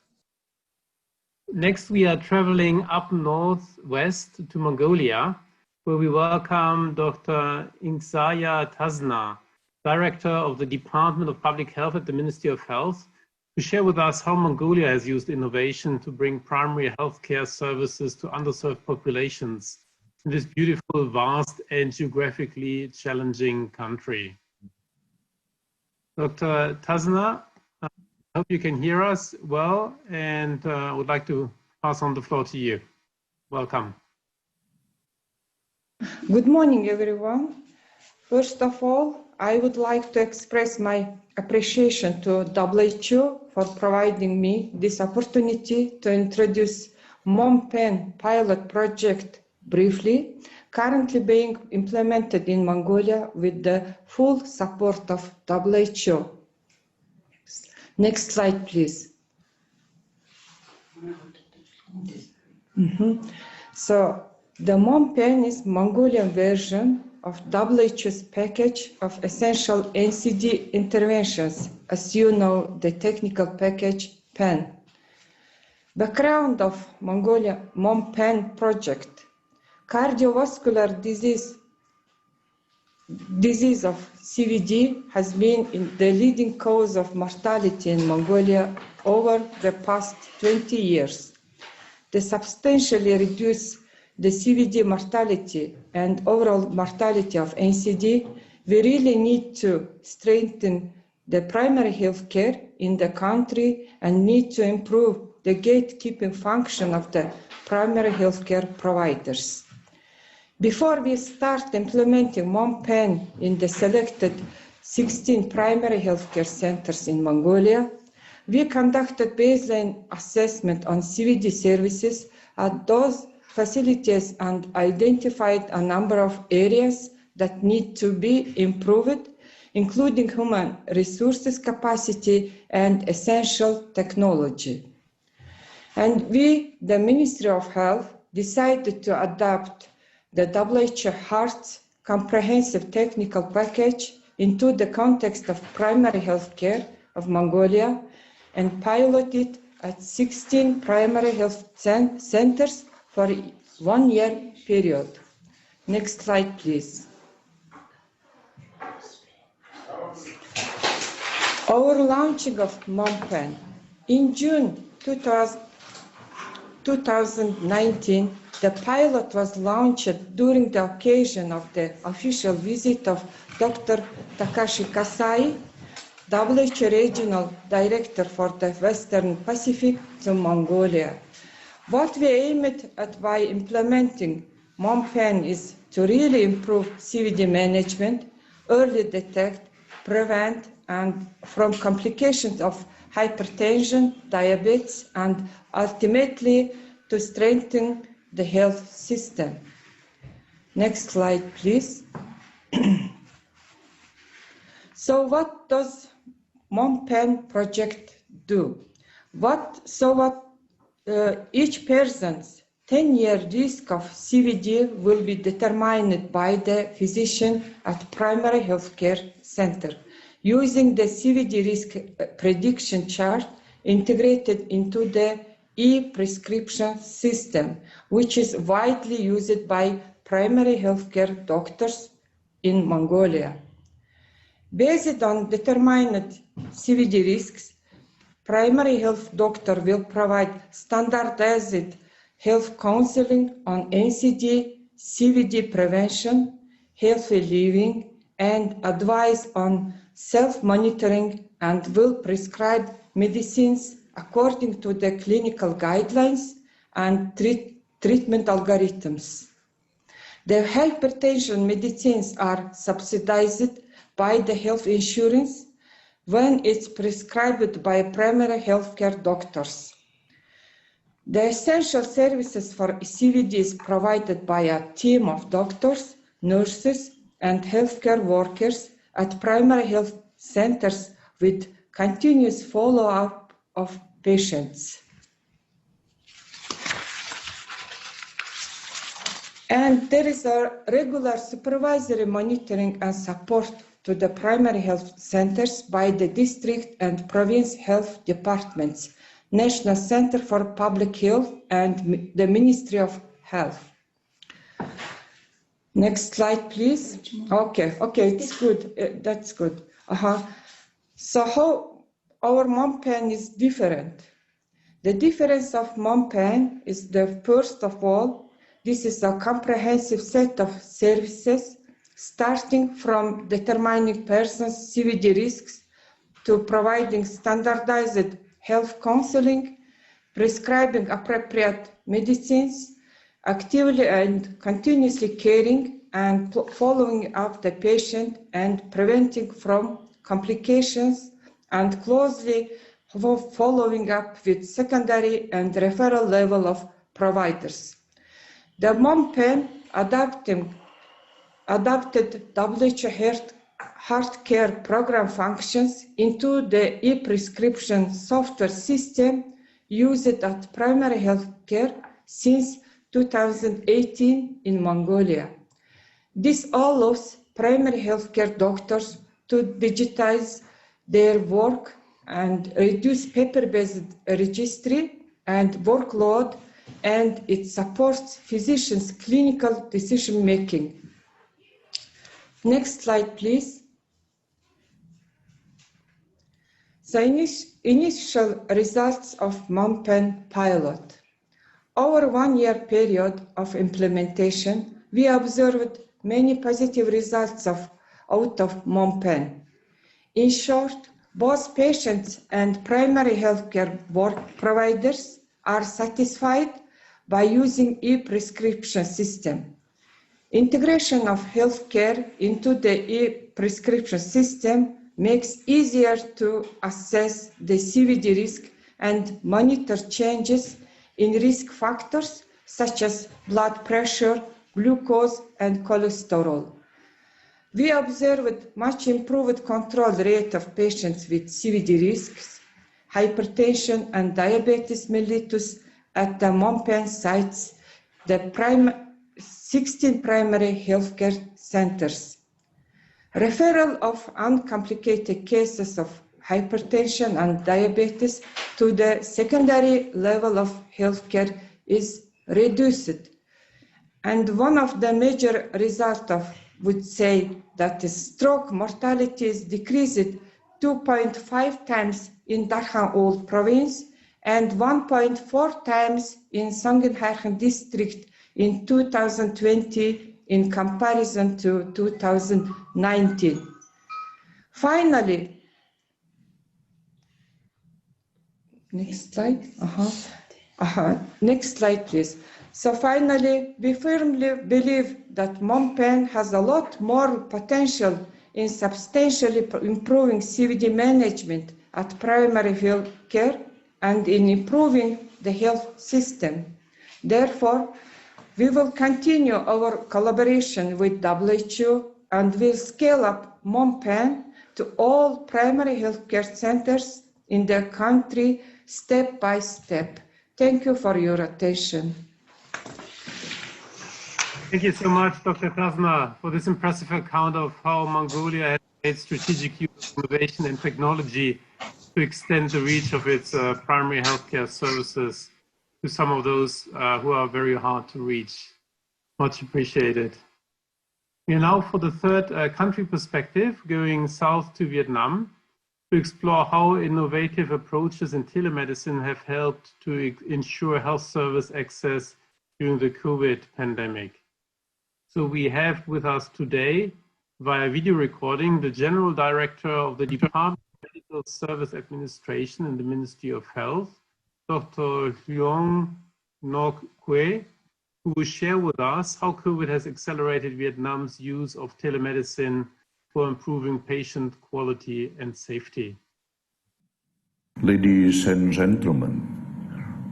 Next, we are traveling up northwest to Mongolia, where we welcome Dr. Ingsaya Tazna, Director of the Department of Public Health at the Ministry of Health, to share with us how Mongolia has used innovation to bring primary healthcare services to underserved populations in this beautiful, vast, and geographically challenging country. Dr. Tazna, I hope you can hear us well, and I would like to pass on the floor to you. Welcome. Good morning, everyone. First of all, I would like to express my appreciation to WHO for providing me this opportunity to introduce MOMPEN pilot project briefly, currently being implemented in Mongolia with the full support of WHO. Next slide, please. So the MOMPEN is Mongolian version of WHO's package of essential NCD interventions, as you know, the technical package PEN. Background of Mongolia MOMPEN project: cardiovascular disease of CVD has been the leading cause of mortality in Mongolia over the past 20 years. To substantially reduce the CVD mortality and overall mortality of NCD, we really need to strengthen the primary health care in the country and need to improve the gatekeeping function of the primary health care providers. Before we start implementing MOMPAN in the selected 16 primary healthcare centers in Mongolia, we conducted baseline assessment on CVD services at those facilities and identified a number of areas that need to be improved, including human resources capacity and essential technology. And we, the Ministry of Health, decided to adopt the WHO HEART comprehensive technical package into the context of primary health care of Mongolia and piloted at 16 primary health centers for a 1-year period. Next slide, please. Our launching of MOMPAN in June 2019, the pilot was launched during the occasion of the official visit of Dr. Takashi Kasai, WHO Regional Director for the Western Pacific, to Mongolia. What we aimed at by implementing MOMPAN is to really improve CVD management, early detect, prevent, and from complications of hypertension, diabetes, and ultimately to strengthen the health system. Next slide, please. So what does MOMPAN project do? Each person's 10-year risk of CVD will be determined by the physician at primary healthcare center using the CVD risk prediction chart integrated into the e-prescription system, which is widely used by primary healthcare doctors in Mongolia. Based on determined CVD risks, primary health doctor will provide standardized health counseling on NCD, CVD prevention, healthy living, and advice on self-monitoring, and will prescribe medicines according to the clinical guidelines and treatment algorithms. The hypertension medicines are subsidized by the health insurance when it's prescribed by primary healthcare doctors. The essential services for CVD is provided by a team of doctors, nurses, and healthcare workers at primary health centers with continuous follow-up of patients. And there is a regular supervisory monitoring and support to the primary health centers by the district and province health departments, National Center for Public Health, and the Ministry of Health. Next slide, please. Okay, it's good. That's good. So how our MOMPAN is different? The difference of MOMPAN is the first of all, this is a comprehensive set of services starting from determining persons' CVD risks to providing standardized health counseling, prescribing appropriate medicines, actively and continuously caring and following up the patient and preventing from complications, and closely following up with secondary and referral level of providers. The MOMPAN adapted WHO heart care program functions into the e-prescription software system used at primary health care since 2018 in Mongolia. This allows primary healthcare doctors to digitize their work and reduce paper-based registry and workload, and it supports physicians' clinical decision-making. Next slide, please. The initial results of MOMPAN pilot. Over 1-year period of implementation, we observed many positive results out of MOMPAN. In short, both patients and primary healthcare providers are satisfied by using e-prescription system. Integration of healthcare into the e-prescription system makes easier to assess the CVD risk and monitor changes in risk factors such as blood pressure, glucose, and cholesterol. We observed much improved control rate of patients with CVD risks, hypertension, and diabetes mellitus at the MOMPAN sites, the 16 primary healthcare centers. Referral of uncomplicated cases of hypertension and diabetes to the secondary level of healthcare is reduced. And one of the major results would say that the stroke mortality is decreased 2.5 times in Darhan province and 1.4 times in Songkran district in 2020 in comparison to 2019. Finally, next slide. Next slide, please. So finally, we firmly believe that MOMPAN has a lot more potential in substantially improving CVD management at primary health care and in improving the health system. Therefore, we will continue our collaboration with WHO and will scale up MOMPAN to all primary healthcare centers in the country step by step. Thank you for your attention. Thank you so much, Dr. Krasna, for this impressive account of how Mongolia has made strategic use of innovation and technology to extend the reach of its primary healthcare services to some of those who are very hard to reach. Much appreciated. We are now for the third country perspective, going south to Vietnam to explore how innovative approaches in telemedicine have helped to ensure health service access during the COVID pandemic. So we have with us today, via video recording, the General Director of the Department of Medical Service Administration in the Ministry of Health, Dr. Luong Ngoc Quế, who will share with us how COVID has accelerated Vietnam's use of telemedicine for improving patient quality and safety. Ladies and gentlemen,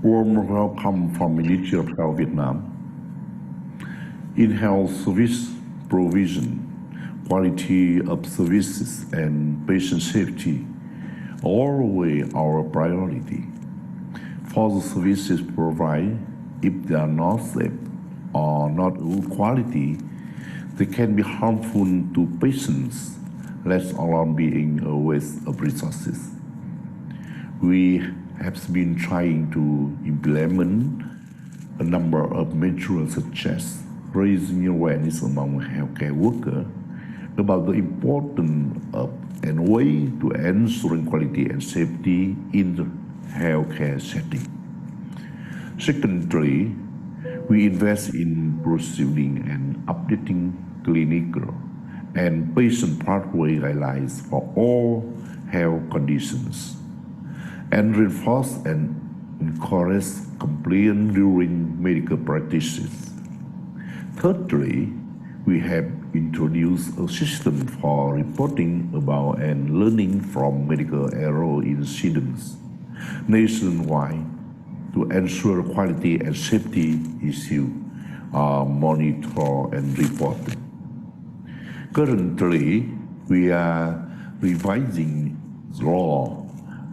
warm welcome from Ministry of Health Vietnam. In health service provision, quality of services and patient safety are always our priority. For the services provided, if they are not safe or not good quality, they can be harmful to patients, let alone being a waste of resources. We have been trying to implement a number of measures such as raising awareness among healthcare workers about the importance of and way to ensuring quality and safety in the healthcare setting. Secondly, we invest in pursuing and updating clinical and patient pathway guidelines for all health conditions, and reinforce and encourage compliance during medical practices. Thirdly, we have introduced a system for reporting about and learning from medical error incidents nationwide to ensure quality and safety issues are monitored and reported. Currently, we are revising the law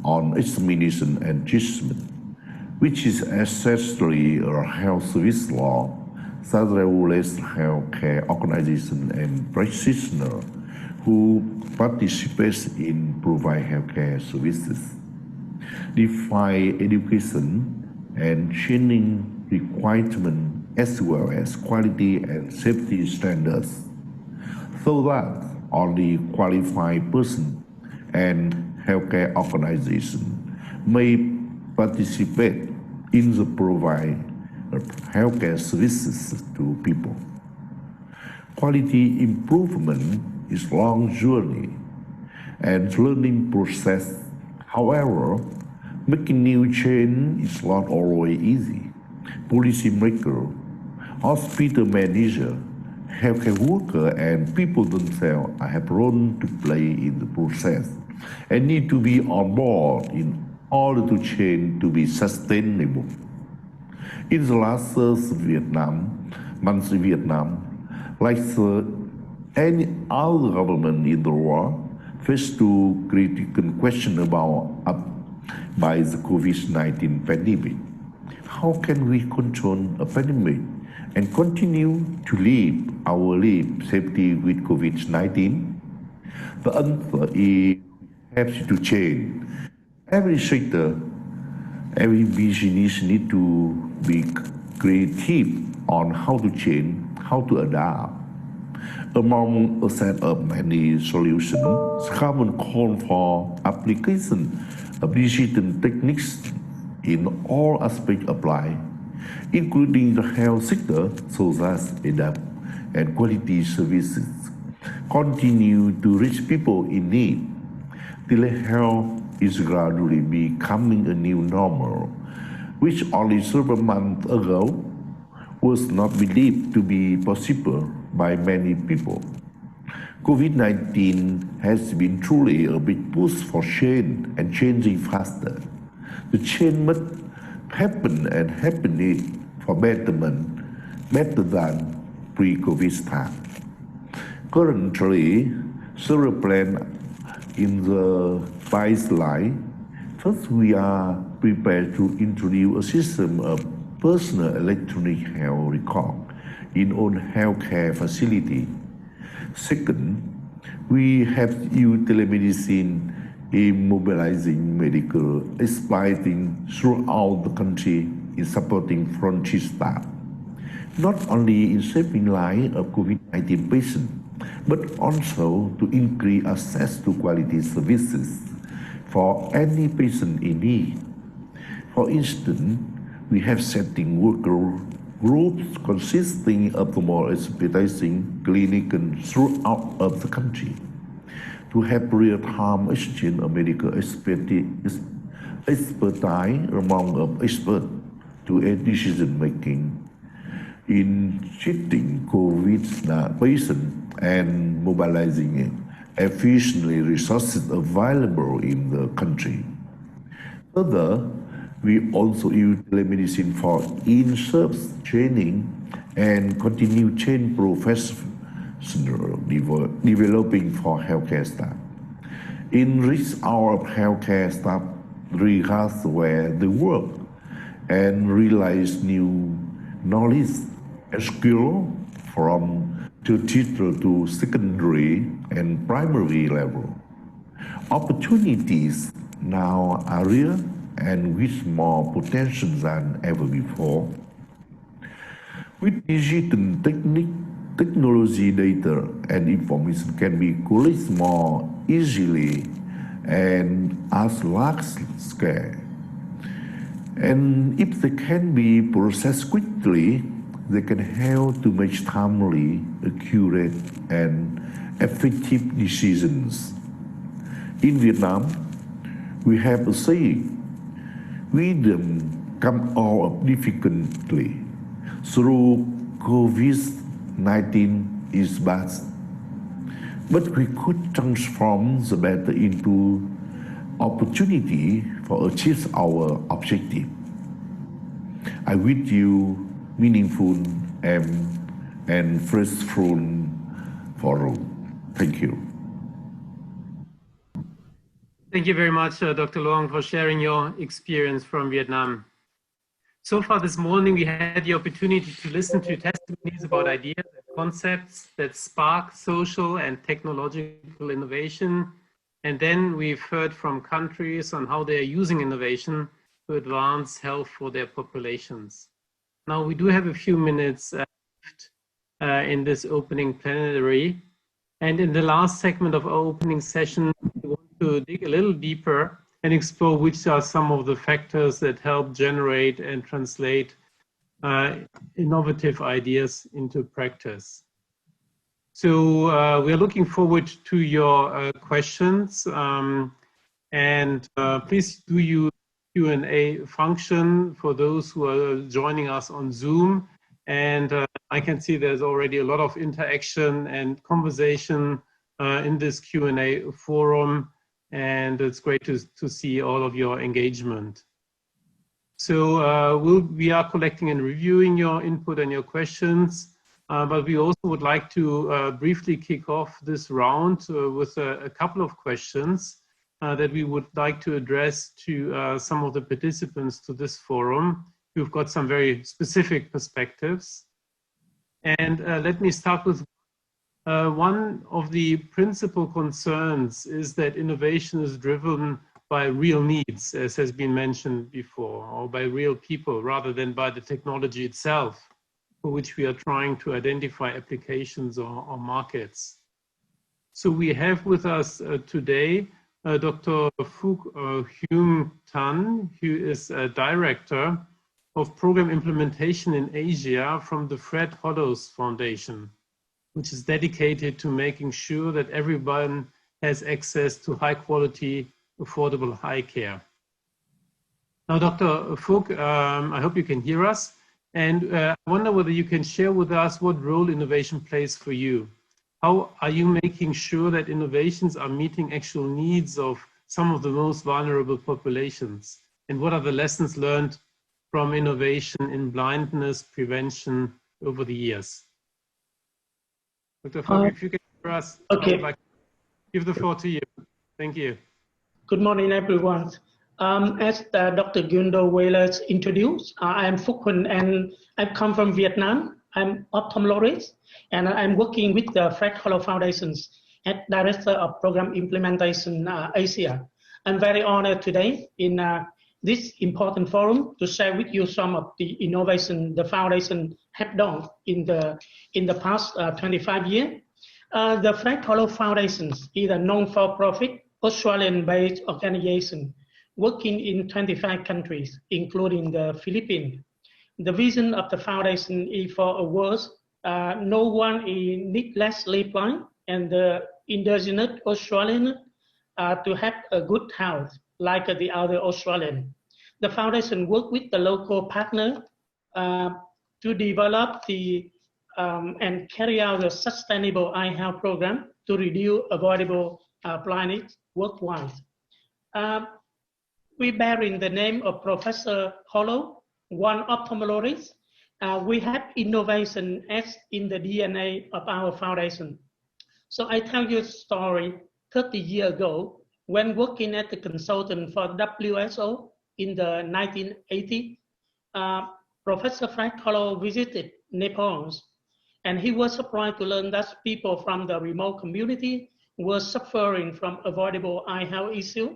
on examination and judgment, which is essentially a health service law that regulates healthcare organizations and practitioners who participate in providing healthcare services, define education and training requirements as well as quality and safety standards, so that only qualified persons and healthcare organizations may participate in the providing of healthcare services to people. Quality improvement is a long journey and learning process. However, making new change is not always easy. Policymakers, hospital managers, healthcare workers and people themselves have a role to play in the process and need to be on board in order to change to be sustainable. In the last months in Vietnam, like any other government in the world, faced to critical question by the COVID-19 pandemic. How can we control a pandemic and continue to live our life safety with COVID-19? The answer is we have to change. Every sector, every business need to be creative on how to change, how to adapt. Among a set of many solutions, common call for application of digital techniques in all aspects apply, including the health sector, so that adapt and quality services continue to reach people in need. Telehealth is gradually becoming a new normal, which only several months ago was not believed to be possible by many people. COVID-19 has been truly a big push for change and changing faster. The change must happen and happening for betterment, better than pre-COVID time. Currently, several plans in the pipeline. First, we are prepared to introduce a system of personal electronic health record in all healthcare facility. Second, we have used telemedicine in mobilizing medical experts throughout the country in supporting frontier staff, not only in saving lives of COVID-19 patients, but also to increase access to quality services for any patient in need. For instance, we have setting worker groups consisting of the more expertising clinicians throughout of the country to have real-time exchange of medical expertise among experts to aid decision-making in treating COVID patients and mobilizing efficiently resources available in the country. Further, we also use telemedicine for in-service training and continue train professional developing for healthcare staff. Enrich our healthcare staff regardless where they work and realize new knowledge and skill from tertiary to secondary and primary level. Opportunities now are real and with more potential than ever before. With digital technology, data and information can be collected more easily and at large scale. And if they can be processed quickly, they can help to make timely, accurate, and effective decisions. In Vietnam, we have a saying, wisdom comes out of difficulty. Through COVID-19 is bad, but we could transform the better into opportunity for achieve our objective. I wish you meaningful and fruitful forum. Thank you. Thank you very much, Dr. Luong, for sharing your experience from Vietnam. So far this morning, we had the opportunity to listen to testimonies about ideas and concepts that spark social and technological innovation. And then we've heard from countries on how they are using innovation to advance health for their populations. Now, we do have a few minutes left in this opening plenary. And in the last segment of our opening session, we want to dig a little deeper and explore which are some of the factors that help generate and translate innovative ideas into practice. So we're looking forward to your questions. Please do use Q&A function for those who are joining us on Zoom. And I can see there's already a lot of interaction and conversation in this Q&A forum, and it's great to see all of your engagement. So we are collecting and reviewing your input and your questions, but we also would like to briefly kick off this round with a couple of questions that we would like to address to some of the participants to this forum who've got some very specific perspectives. And let me start with one of the principal concerns is that innovation is driven by real needs, as has been mentioned before, or by real people rather than by the technology itself, for which we are trying to identify applications or markets. So we have with us today Dr. Phuc Huynh Tan, who is a director of program implementation in Asia from the Fred Hollows Foundation, which is dedicated to making sure that everyone has access to high quality, affordable eye care. Now, Dr. Phuc, I hope you can hear us. And I wonder whether you can share with us what role innovation plays for you. How are you making sure that innovations are meeting actual needs of some of the most vulnerable populations? And what are the lessons learned from innovation in blindness prevention over the years? Dr. Phuc, if you can hear us, okay. I would like to give the floor to you. Thank you. Good morning, everyone. As Dr. Gundo Whalers introduced, I am Phuc Huynh and I come from Vietnam. I'm ophthalmologist and I'm working with the Fred Hollows Foundations as Director of Program Implementation Asia. I'm very honored today in this important forum to share with you some of the innovation the foundation have done in the past 25 years. The Fred Hollows Foundations is a non-for-profit Australian-based organization working in 25 countries, including the Philippines. The vision of the foundation is for a world no one is needlessly blind and the indigenous Australian to have a good health like the other Australian. The foundation works with the local partner to develop the and carry out a sustainable eye health program to reduce avoidable blindness worldwide. We bear in the name of Professor Hollows, one ophthalmologist. We have innovation as in the DNA of our foundation. So I tell you a story 30 years ago when working as a consultant for WHO in the 1980s. Professor Fred Hollows visited Nepal and he was surprised to learn that people from the remote community were suffering from avoidable eye health issues.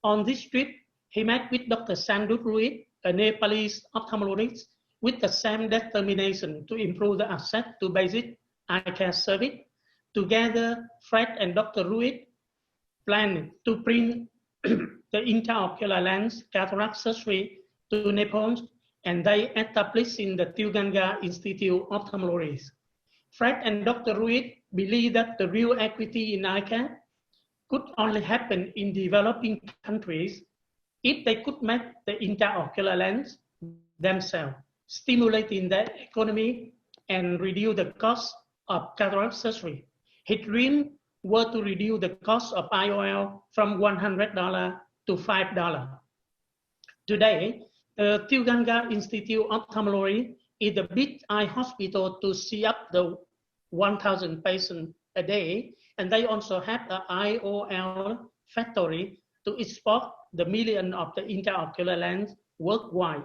On this trip, he met with Dr. Sandut Ruit, a Nepalese ophthalmologist, with the same determination to improve the access to basic eye care service. Together, Fred and Dr. Ruit planned to bring the intraocular lens cataract surgery to Nepal, and they established in the Tilganga Institute of Ophthalmology. Fred and Dr. Ruit believe that the real equity in eye care could only happen in developing countries if they could make the intraocular lens themselves, stimulating their economy and reduce the cost of cataract surgery. His dream was to reduce the cost of IOL from $100 to $5. Today, the Tilganga Institute of Ophthalmology is the big eye hospital to see up to 1,000 patients a day, and they also have an IOL factory to export the million of the intraocular lens worldwide.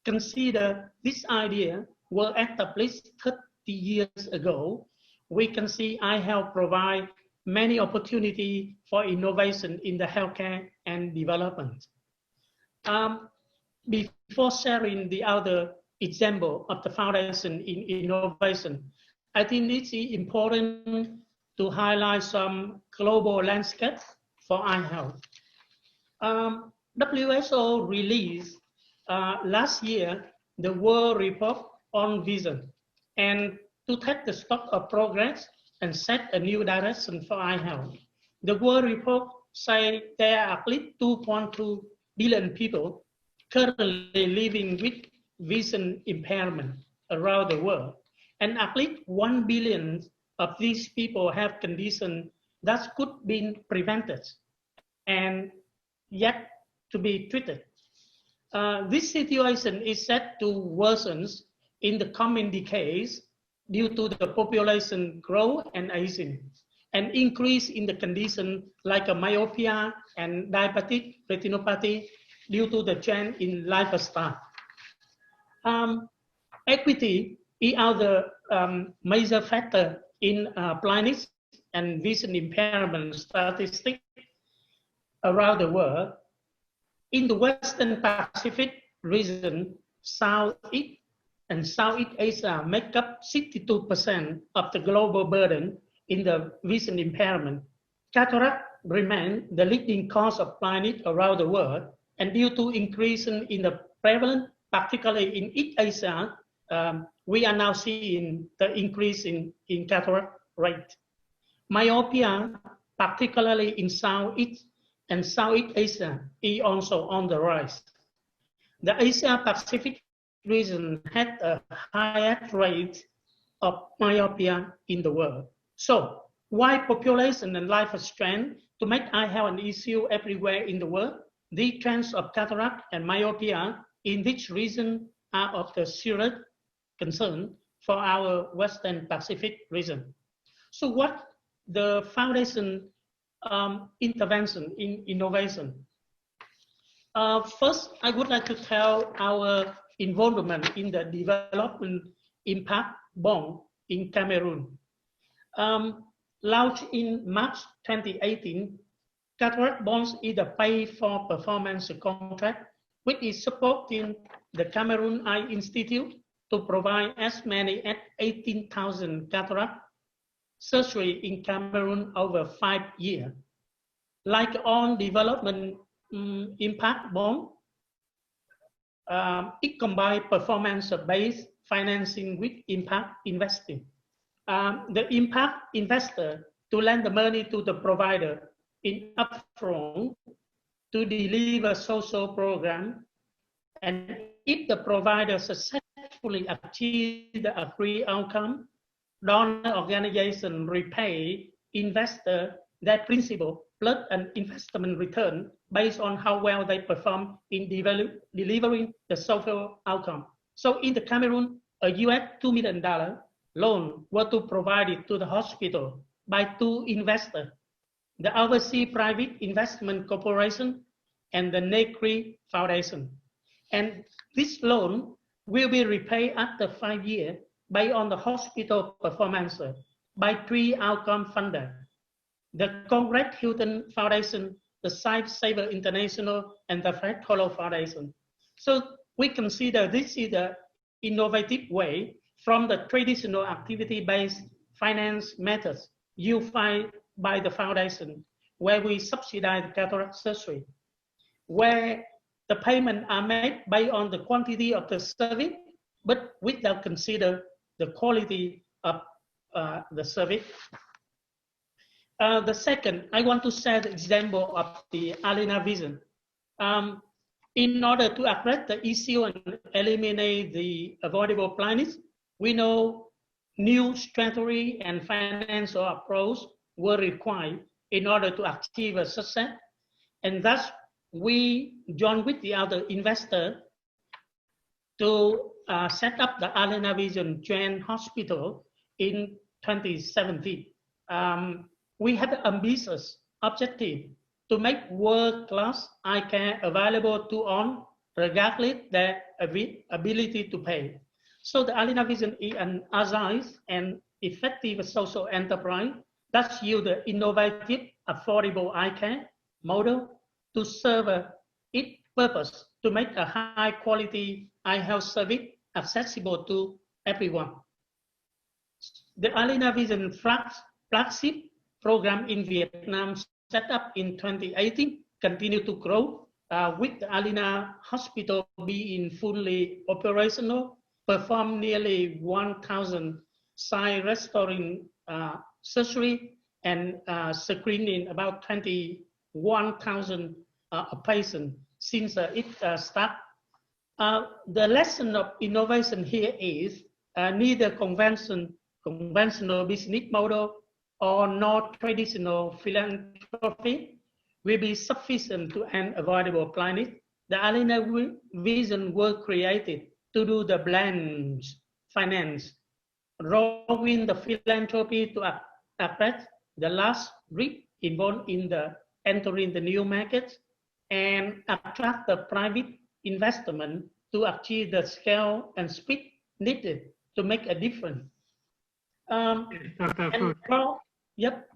Consider this idea was established 30 years ago. We can see eye health provide many opportunities for innovation in the healthcare and development. Before sharing the other example of the foundation in innovation, I think it's important to highlight some global landscape for eye health. WHO released last year the World Report on Vision, and to take the stock of progress and set a new direction for eye health. The World Report says there are at least 2.2 billion people currently living with vision impairment around the world, And at least 1 billion of these people have conditions that could be prevented and yet to be treated. This situation is set to worsen in the coming decades due to the population growth and aging, and increase in the condition like a myopia and diabetic retinopathy due to the change in lifestyle. Equity is other major factor in blindness and vision impairment statistics around the world. In the Western Pacific region, Southeast and Southeast Asia make up 62% of the global burden in the vision impairment. Cataract remains the leading cause of blindness around the world, and due to increase in the prevalence, particularly in East Asia, we are now seeing the increase in cataract rate. Myopia, particularly in Southeast and Southeast Asia, is also on the rise. The Asia Pacific region had a highest rate of myopia in the world. So, why population and life strength to make eye health an issue everywhere in the world? The trends of cataract and myopia in this region are of the serious concern for our Western Pacific region. So, what the foundation intervention in innovation? First, I would like to tell our involvement in the development impact bond in Cameroon. Launched in March 2018, cataract bonds is a pay-for-performance contract, which is supporting the Cameroon Eye Institute to provide as many as 18,000 cataract surgery in Cameroon over 5 years. Like on development impact bond, it combines performance-based financing with impact investing. The impact investor to lend the money to the provider in upfront to deliver social program, and if the provider successfully achieves the agreed outcome, donor organization repay investor that principal plus an investment return based on how well they perform in delivering the social outcome. So in the Cameroon, a US $2 million loan was to provided to the hospital by 2 investors, the Overseas Private Investment Corporation and the NECRI Foundation. And this loan will be repaid after 5 years based on the hospital performance by 3 outcome funders: the Conrad Hilton Foundation, the Sight Saver International, and the Fred Hollow Foundation. So we consider this is the innovative way from the traditional activity-based finance methods used by the foundation, where we subsidize cataract surgery, where the payments are made based on the quantity of the service, but without consider the quality of the service. The second, I want to share the example of the Alina Vision. In order to address the issue and eliminate the avoidable blindness, we know new strategy and financial approach were required in order to achieve a success, and thus we joined with the other investor to set up the Alina Vision Joint Hospital in 2017. We had an ambitious objective to make world-class eye care available to all, regardless their ability to pay. So the Alina Vision is an agile and effective social enterprise that yields the innovative, affordable eye care model to serve its purpose to make a high-quality eye health service accessible to everyone. The Alina Vision flagship program in Vietnam, set up in 2018, continue to grow, with the Alina Hospital being fully operational, perform nearly 1,000 sight restoring surgery, and screening about 21,000 patients since it started. The lesson of innovation here is neither conventional business model or nor traditional philanthropy will be sufficient to an avoidable planet. The Alina vision was created to do the blend finance, rowing the philanthropy to address the last risk involved in the entering the new markets and attract the private investment to achieve the scale and speed needed to make a difference. Yep.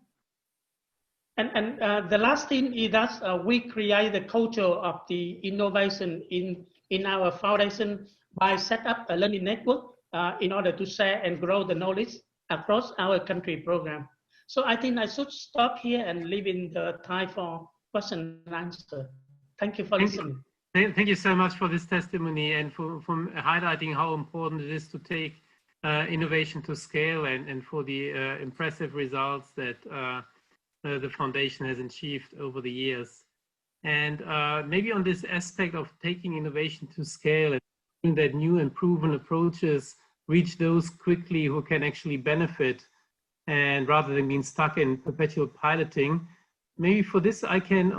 And the last thing is that we create the culture of the innovation in our foundation by set up a learning network in order to share and grow the knowledge across our country program. So I think I should stop here and leave in the time for question and answer. Thank you for listening. Thank you so much for this testimony and for highlighting how important it is to take innovation to scale and for the impressive results that the foundation has achieved over the years. And maybe on this aspect of taking innovation to scale and doing that new and proven approaches reach those quickly who can actually benefit, and rather than being stuck in perpetual piloting, maybe for this I can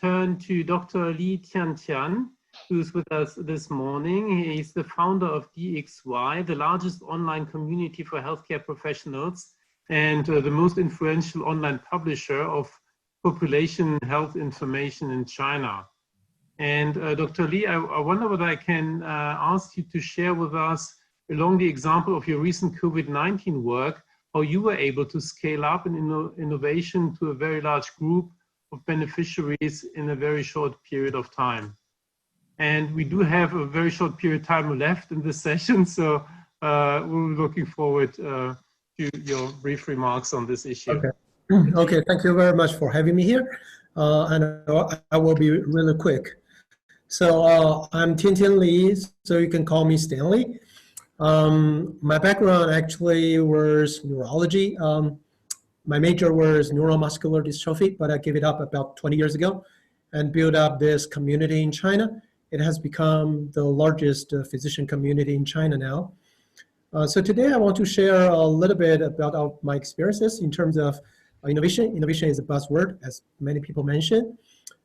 turn to Dr. Li Tiantian, who's with us this morning. He's the founder of DXY, the largest online community for healthcare professionals and the most influential online publisher of population health information in China. And Dr. Li, I wonder whether I can ask you to share with us, along the example of your recent COVID-19 work, how you were able to scale up an innovation to a very large group of beneficiaries in a very short period of time. And we do have a very short period of time left in this session, so we're looking forward to your brief remarks on this issue. Okay. Okay, thank you very much for having me here. And I will be really quick. So I'm Tiantian Li, so you can call me Stanley. My background actually was neurology. My major was neuromuscular dystrophy, but I gave it up about 20 years ago and built up this community in China. It has become the largest physician community in China now. So today I want to share a little bit about my experiences in terms of innovation. Innovation is a buzzword, as many people mentioned.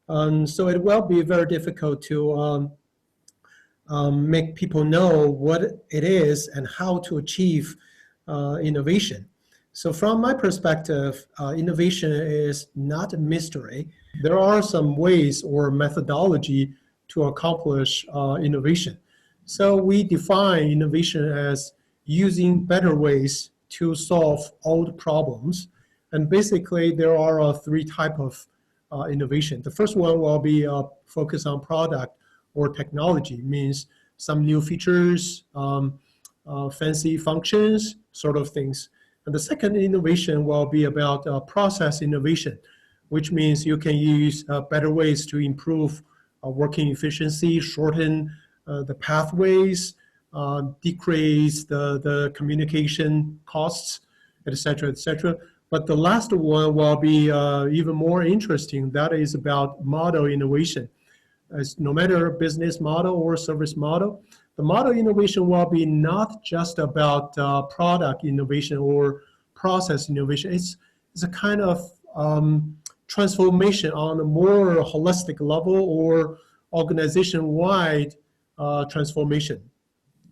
So it will be very difficult to make people know what it is and how to achieve innovation. So from my perspective, innovation is not a mystery. There are some ways or methodology to accomplish innovation. So we define innovation as using better ways to solve old problems. And basically there are three types of innovation. The first one will be focus on product or technology, means some new features, fancy functions, sort of things. And the second innovation will be about process innovation, which means you can use better ways to improve working efficiency, shorten the pathways, decrease the communication costs, etc., etc. But the last one will be even more interesting. That is about model innovation. As no matter business model or service model, the model innovation will be not just about product innovation or process innovation. It's a kind of transformation on a more holistic level or organization-wide transformation.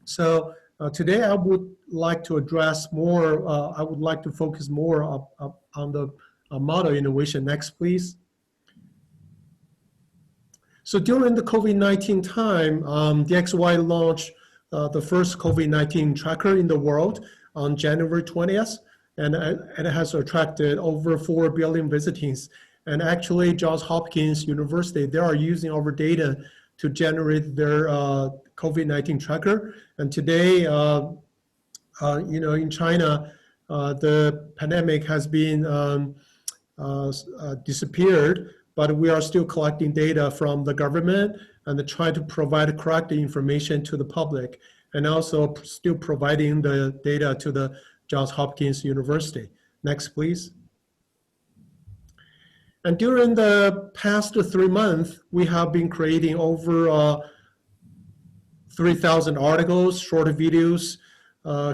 So today I would like to address more, I would like to focus more on the model innovation. Next, please. So during the COVID-19 time, DXY launched the first COVID-19 tracker in the world on January 20th, and it has attracted over 4 billion visitors. And actually, Johns Hopkins University, they are using our data to generate their COVID-19 tracker. And today, in China, the pandemic has been disappeared, but we are still collecting data from the government and trying to provide correct information to the public, and also still providing the data to the Johns Hopkins University. Next, please. And during the past 3 months, we have been creating over 3,000 articles, short videos,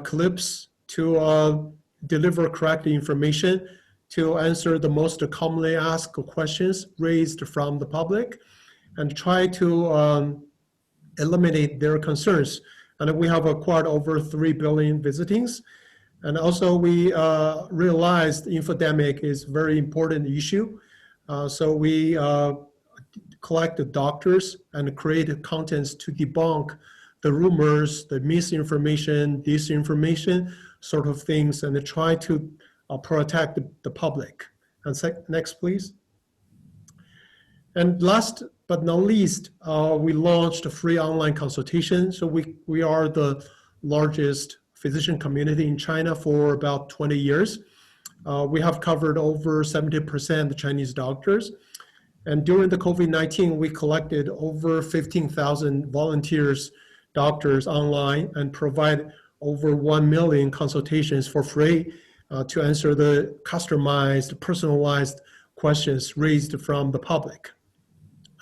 clips to deliver correct information, to answer the most commonly asked questions raised from the public, and try to eliminate their concerns. And we have acquired over 3 billion visitings. And also we realized infodemic is a very important issue. So we collect the doctors and create contents to debunk the rumors, the misinformation, disinformation sort of things, and try to protect the public. And next, please. And last but not least, we launched a free online consultation. So we are the largest physician community in China for about 20 years. We have covered over 70% of Chinese doctors. And during the COVID-19, we collected over 15,000 volunteers, doctors online, and provide over 1 million consultations for free to answer the customized, personalized questions raised from the public.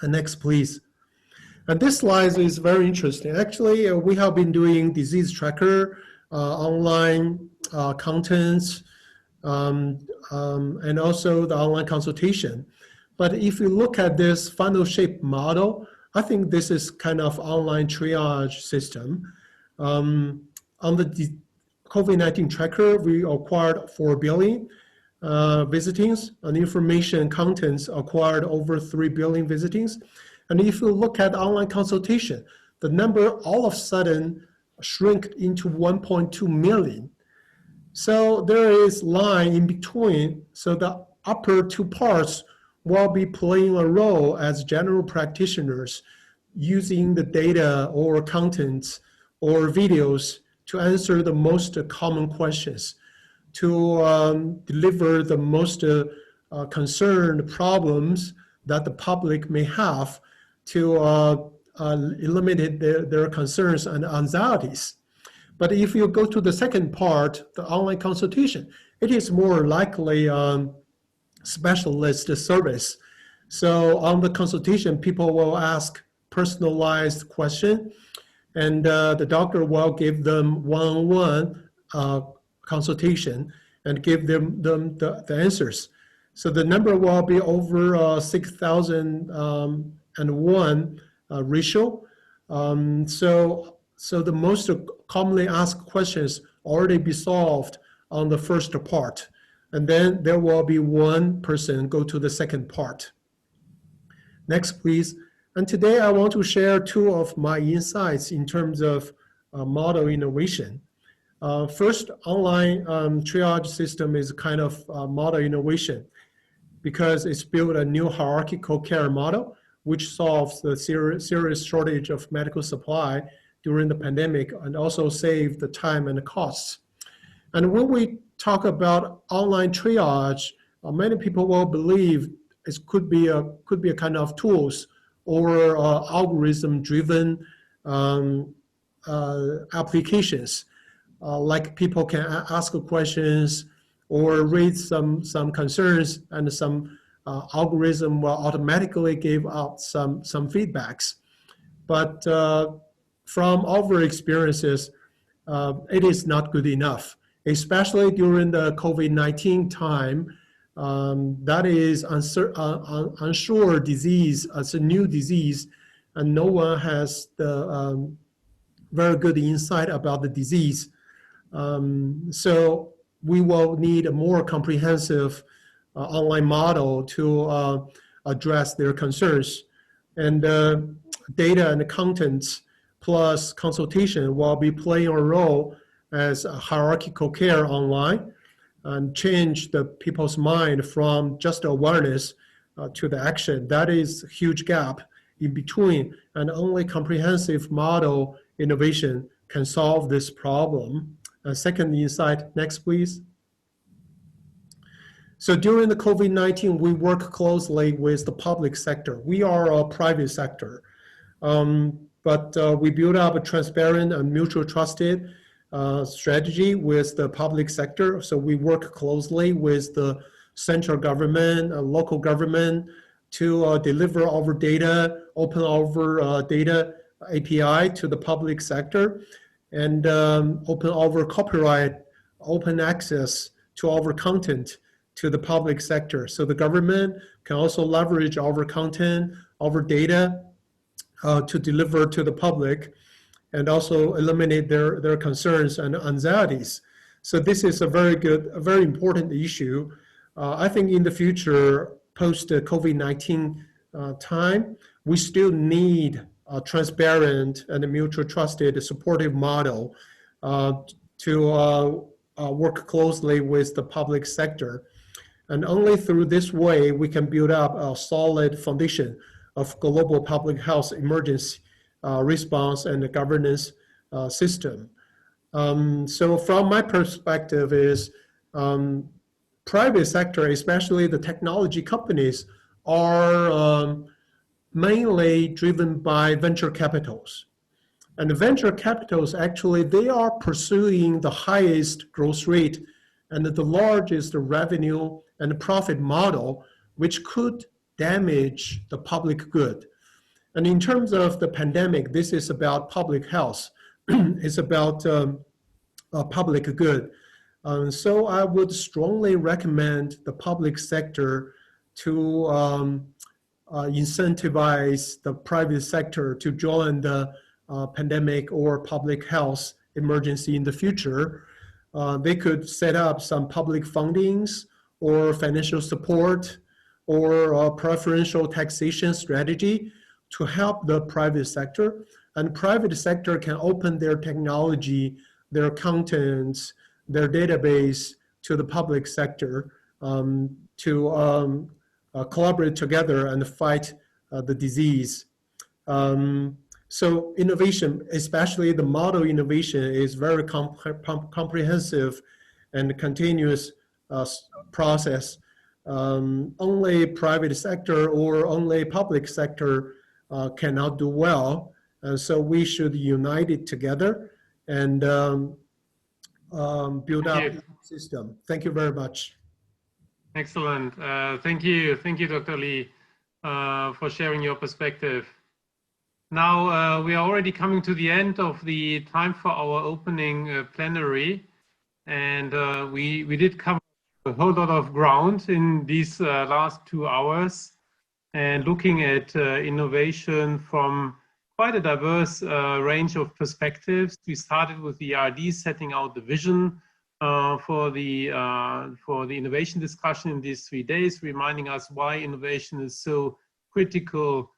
And next, please. And this slide is very interesting. Actually, we have been doing disease tracker, online contents, and also the online consultation. But if you look at this funnel shape model, I think this is kind of online triage system. On the COVID-19 tracker, we acquired 4 billion visitings, and information contents acquired over 3 billion visitings. And if you look at online consultation, the number all of a sudden shrink into 1.2 million. So there is line in between. So the upper two parts will be playing a role as general practitioners using the data or contents or videos to answer the most common questions, to deliver the most concerned problems that the public may have, to eliminate their concerns and anxieties. But if you go to the second part, the online consultation, it is more likely specialist service. So on the consultation, people will ask personalized question, and the doctor will give them one-on-one consultation and give them the answers. So the number will be over 6,001 ratio. So the most commonly asked questions already be solved on the first part. And then there will be one person go to the second part. Next, please. And today I want to share 2 of my insights in terms of model innovation. First, online triage system is kind of model innovation because it's built a new hierarchical care model, which solves the serious shortage of medical supply during the pandemic and also save the time and the costs. And when we talk about online triage, many people will believe it could be a kind of tools or algorithm-driven applications. Like people can ask questions or raise some concerns, and some algorithm will automatically give out some feedbacks. But from our experiences, it is not good enough, especially during the COVID-19 time. That is unsure disease, it's a new disease, and no one has the very good insight about the disease. So we will need a more comprehensive online model to address their concerns. And data and contents plus consultation will be playing a role as a hierarchical care online and change the people's mind from just awareness to the action. That is a huge gap in between, and only comprehensive model innovation can solve this problem. Second insight, next please. So during the COVID-19, we work closely with the public sector. We are a private sector, but we build up a transparent and mutual trusted strategy with the public sector. So we work closely with the central government, local government to deliver our data, open our data API to the public sector. and open our copyright, open access to our content to the public sector. So the government can also leverage our content, our data to deliver to the public and also eliminate their concerns and anxieties. So this is a very important issue. I think in the future, post COVID-19 time, we still need a transparent and a mutual trusted supportive model to work closely with the public sector. And only through this way, we can build up a solid foundation of global public health emergency response and the governance system. So from my perspective is private sector, especially the technology companies, are mainly driven by venture capitals. And the venture capitals, actually, they are pursuing the highest growth rate and the largest revenue and profit model, which could damage the public good. And in terms of the pandemic, this is about public health. It's about public good. So I would strongly recommend the public sector to incentivize the private sector to join the pandemic or public health emergency in the future. They could set up some public fundings or financial support or preferential taxation strategy to help the private sector. And private sector can open their technology, their contents, their database to the public sector to collaborate together and fight the disease. So innovation, especially the model innovation, is very comprehensive and continuous process. Only private sector or only public sector cannot do well. So we should unite it together and build up a system. Thank you very much. Excellent. Thank you, Dr. Lee, for sharing your perspective. Now we are already coming to the end of the time for our opening plenary, and we did cover a whole lot of ground in these last 2 hours, and looking at innovation from quite a diverse range of perspectives. We started with the RD setting out the vision for the innovation discussion in these 3 days, reminding us why innovation is so critical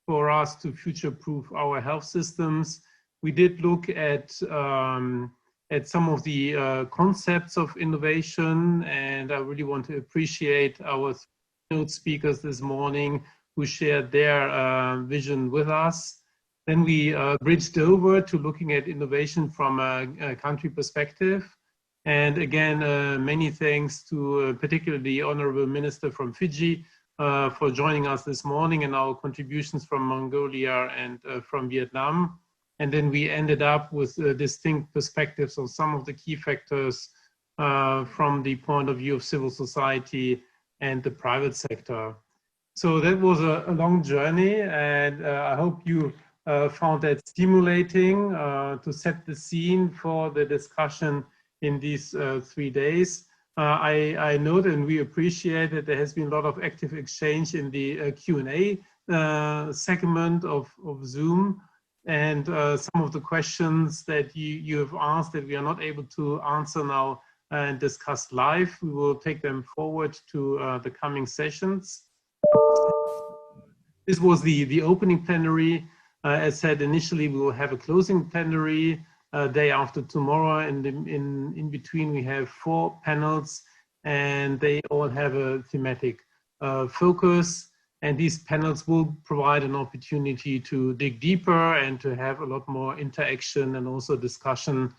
for us to future-proof our health systems. We did look at some of the concepts of innovation, and I really want to appreciate our keynote speakers this morning who shared their vision with us. Then we bridged over to looking at innovation from a country perspective. And again, many thanks to particularly the Honorable Minister from Fiji for joining us this morning, and our contributions from Mongolia and from Vietnam. And then we ended up with distinct perspectives on some of the key factors from the point of view of civil society and the private sector. So that was a long journey, and I hope you found that stimulating to set the scene for the discussion in these 3 days. I note and we appreciate that there has been a lot of active exchange in the Q&A segment of Zoom, and some of the questions that you have asked that we are not able to answer now and discuss live, we will take them forward to the coming sessions. This was the opening plenary. As said initially, we will have a closing plenary day after tomorrow, and in between we have 4 panels, and they all have a thematic focus, and these panels will provide an opportunity to dig deeper and to have a lot more interaction and also discussion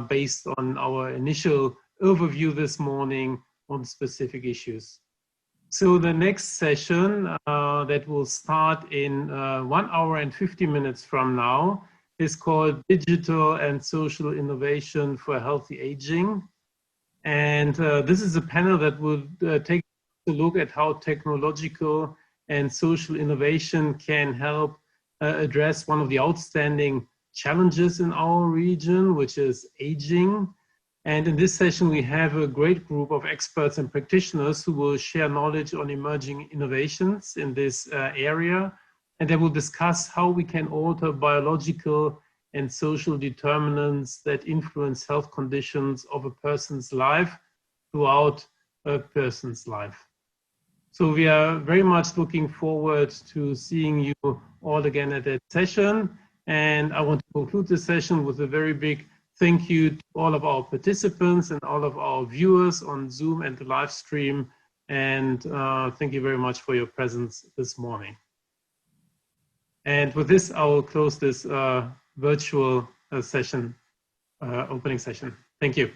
based on our initial overview this morning on specific issues. So the next session that will start in 1 hour and 50 minutes from now is called Digital and Social Innovation for Healthy Aging. And this is a panel that will take a look at how technological and social innovation can help address one of the outstanding challenges in our region, which is aging. And in this session, we have a great group of experts and practitioners who will share knowledge on emerging innovations in this area. And they will discuss how we can alter biological and social determinants that influence health conditions of a person's life throughout a person's life. So we are very much looking forward to seeing you all again at that session. And I want to conclude this session with a very big thank you to all of our participants and all of our viewers on Zoom and the live stream. And thank you very much for your presence this morning. And with this, I will close this virtual session, opening session. Thank you.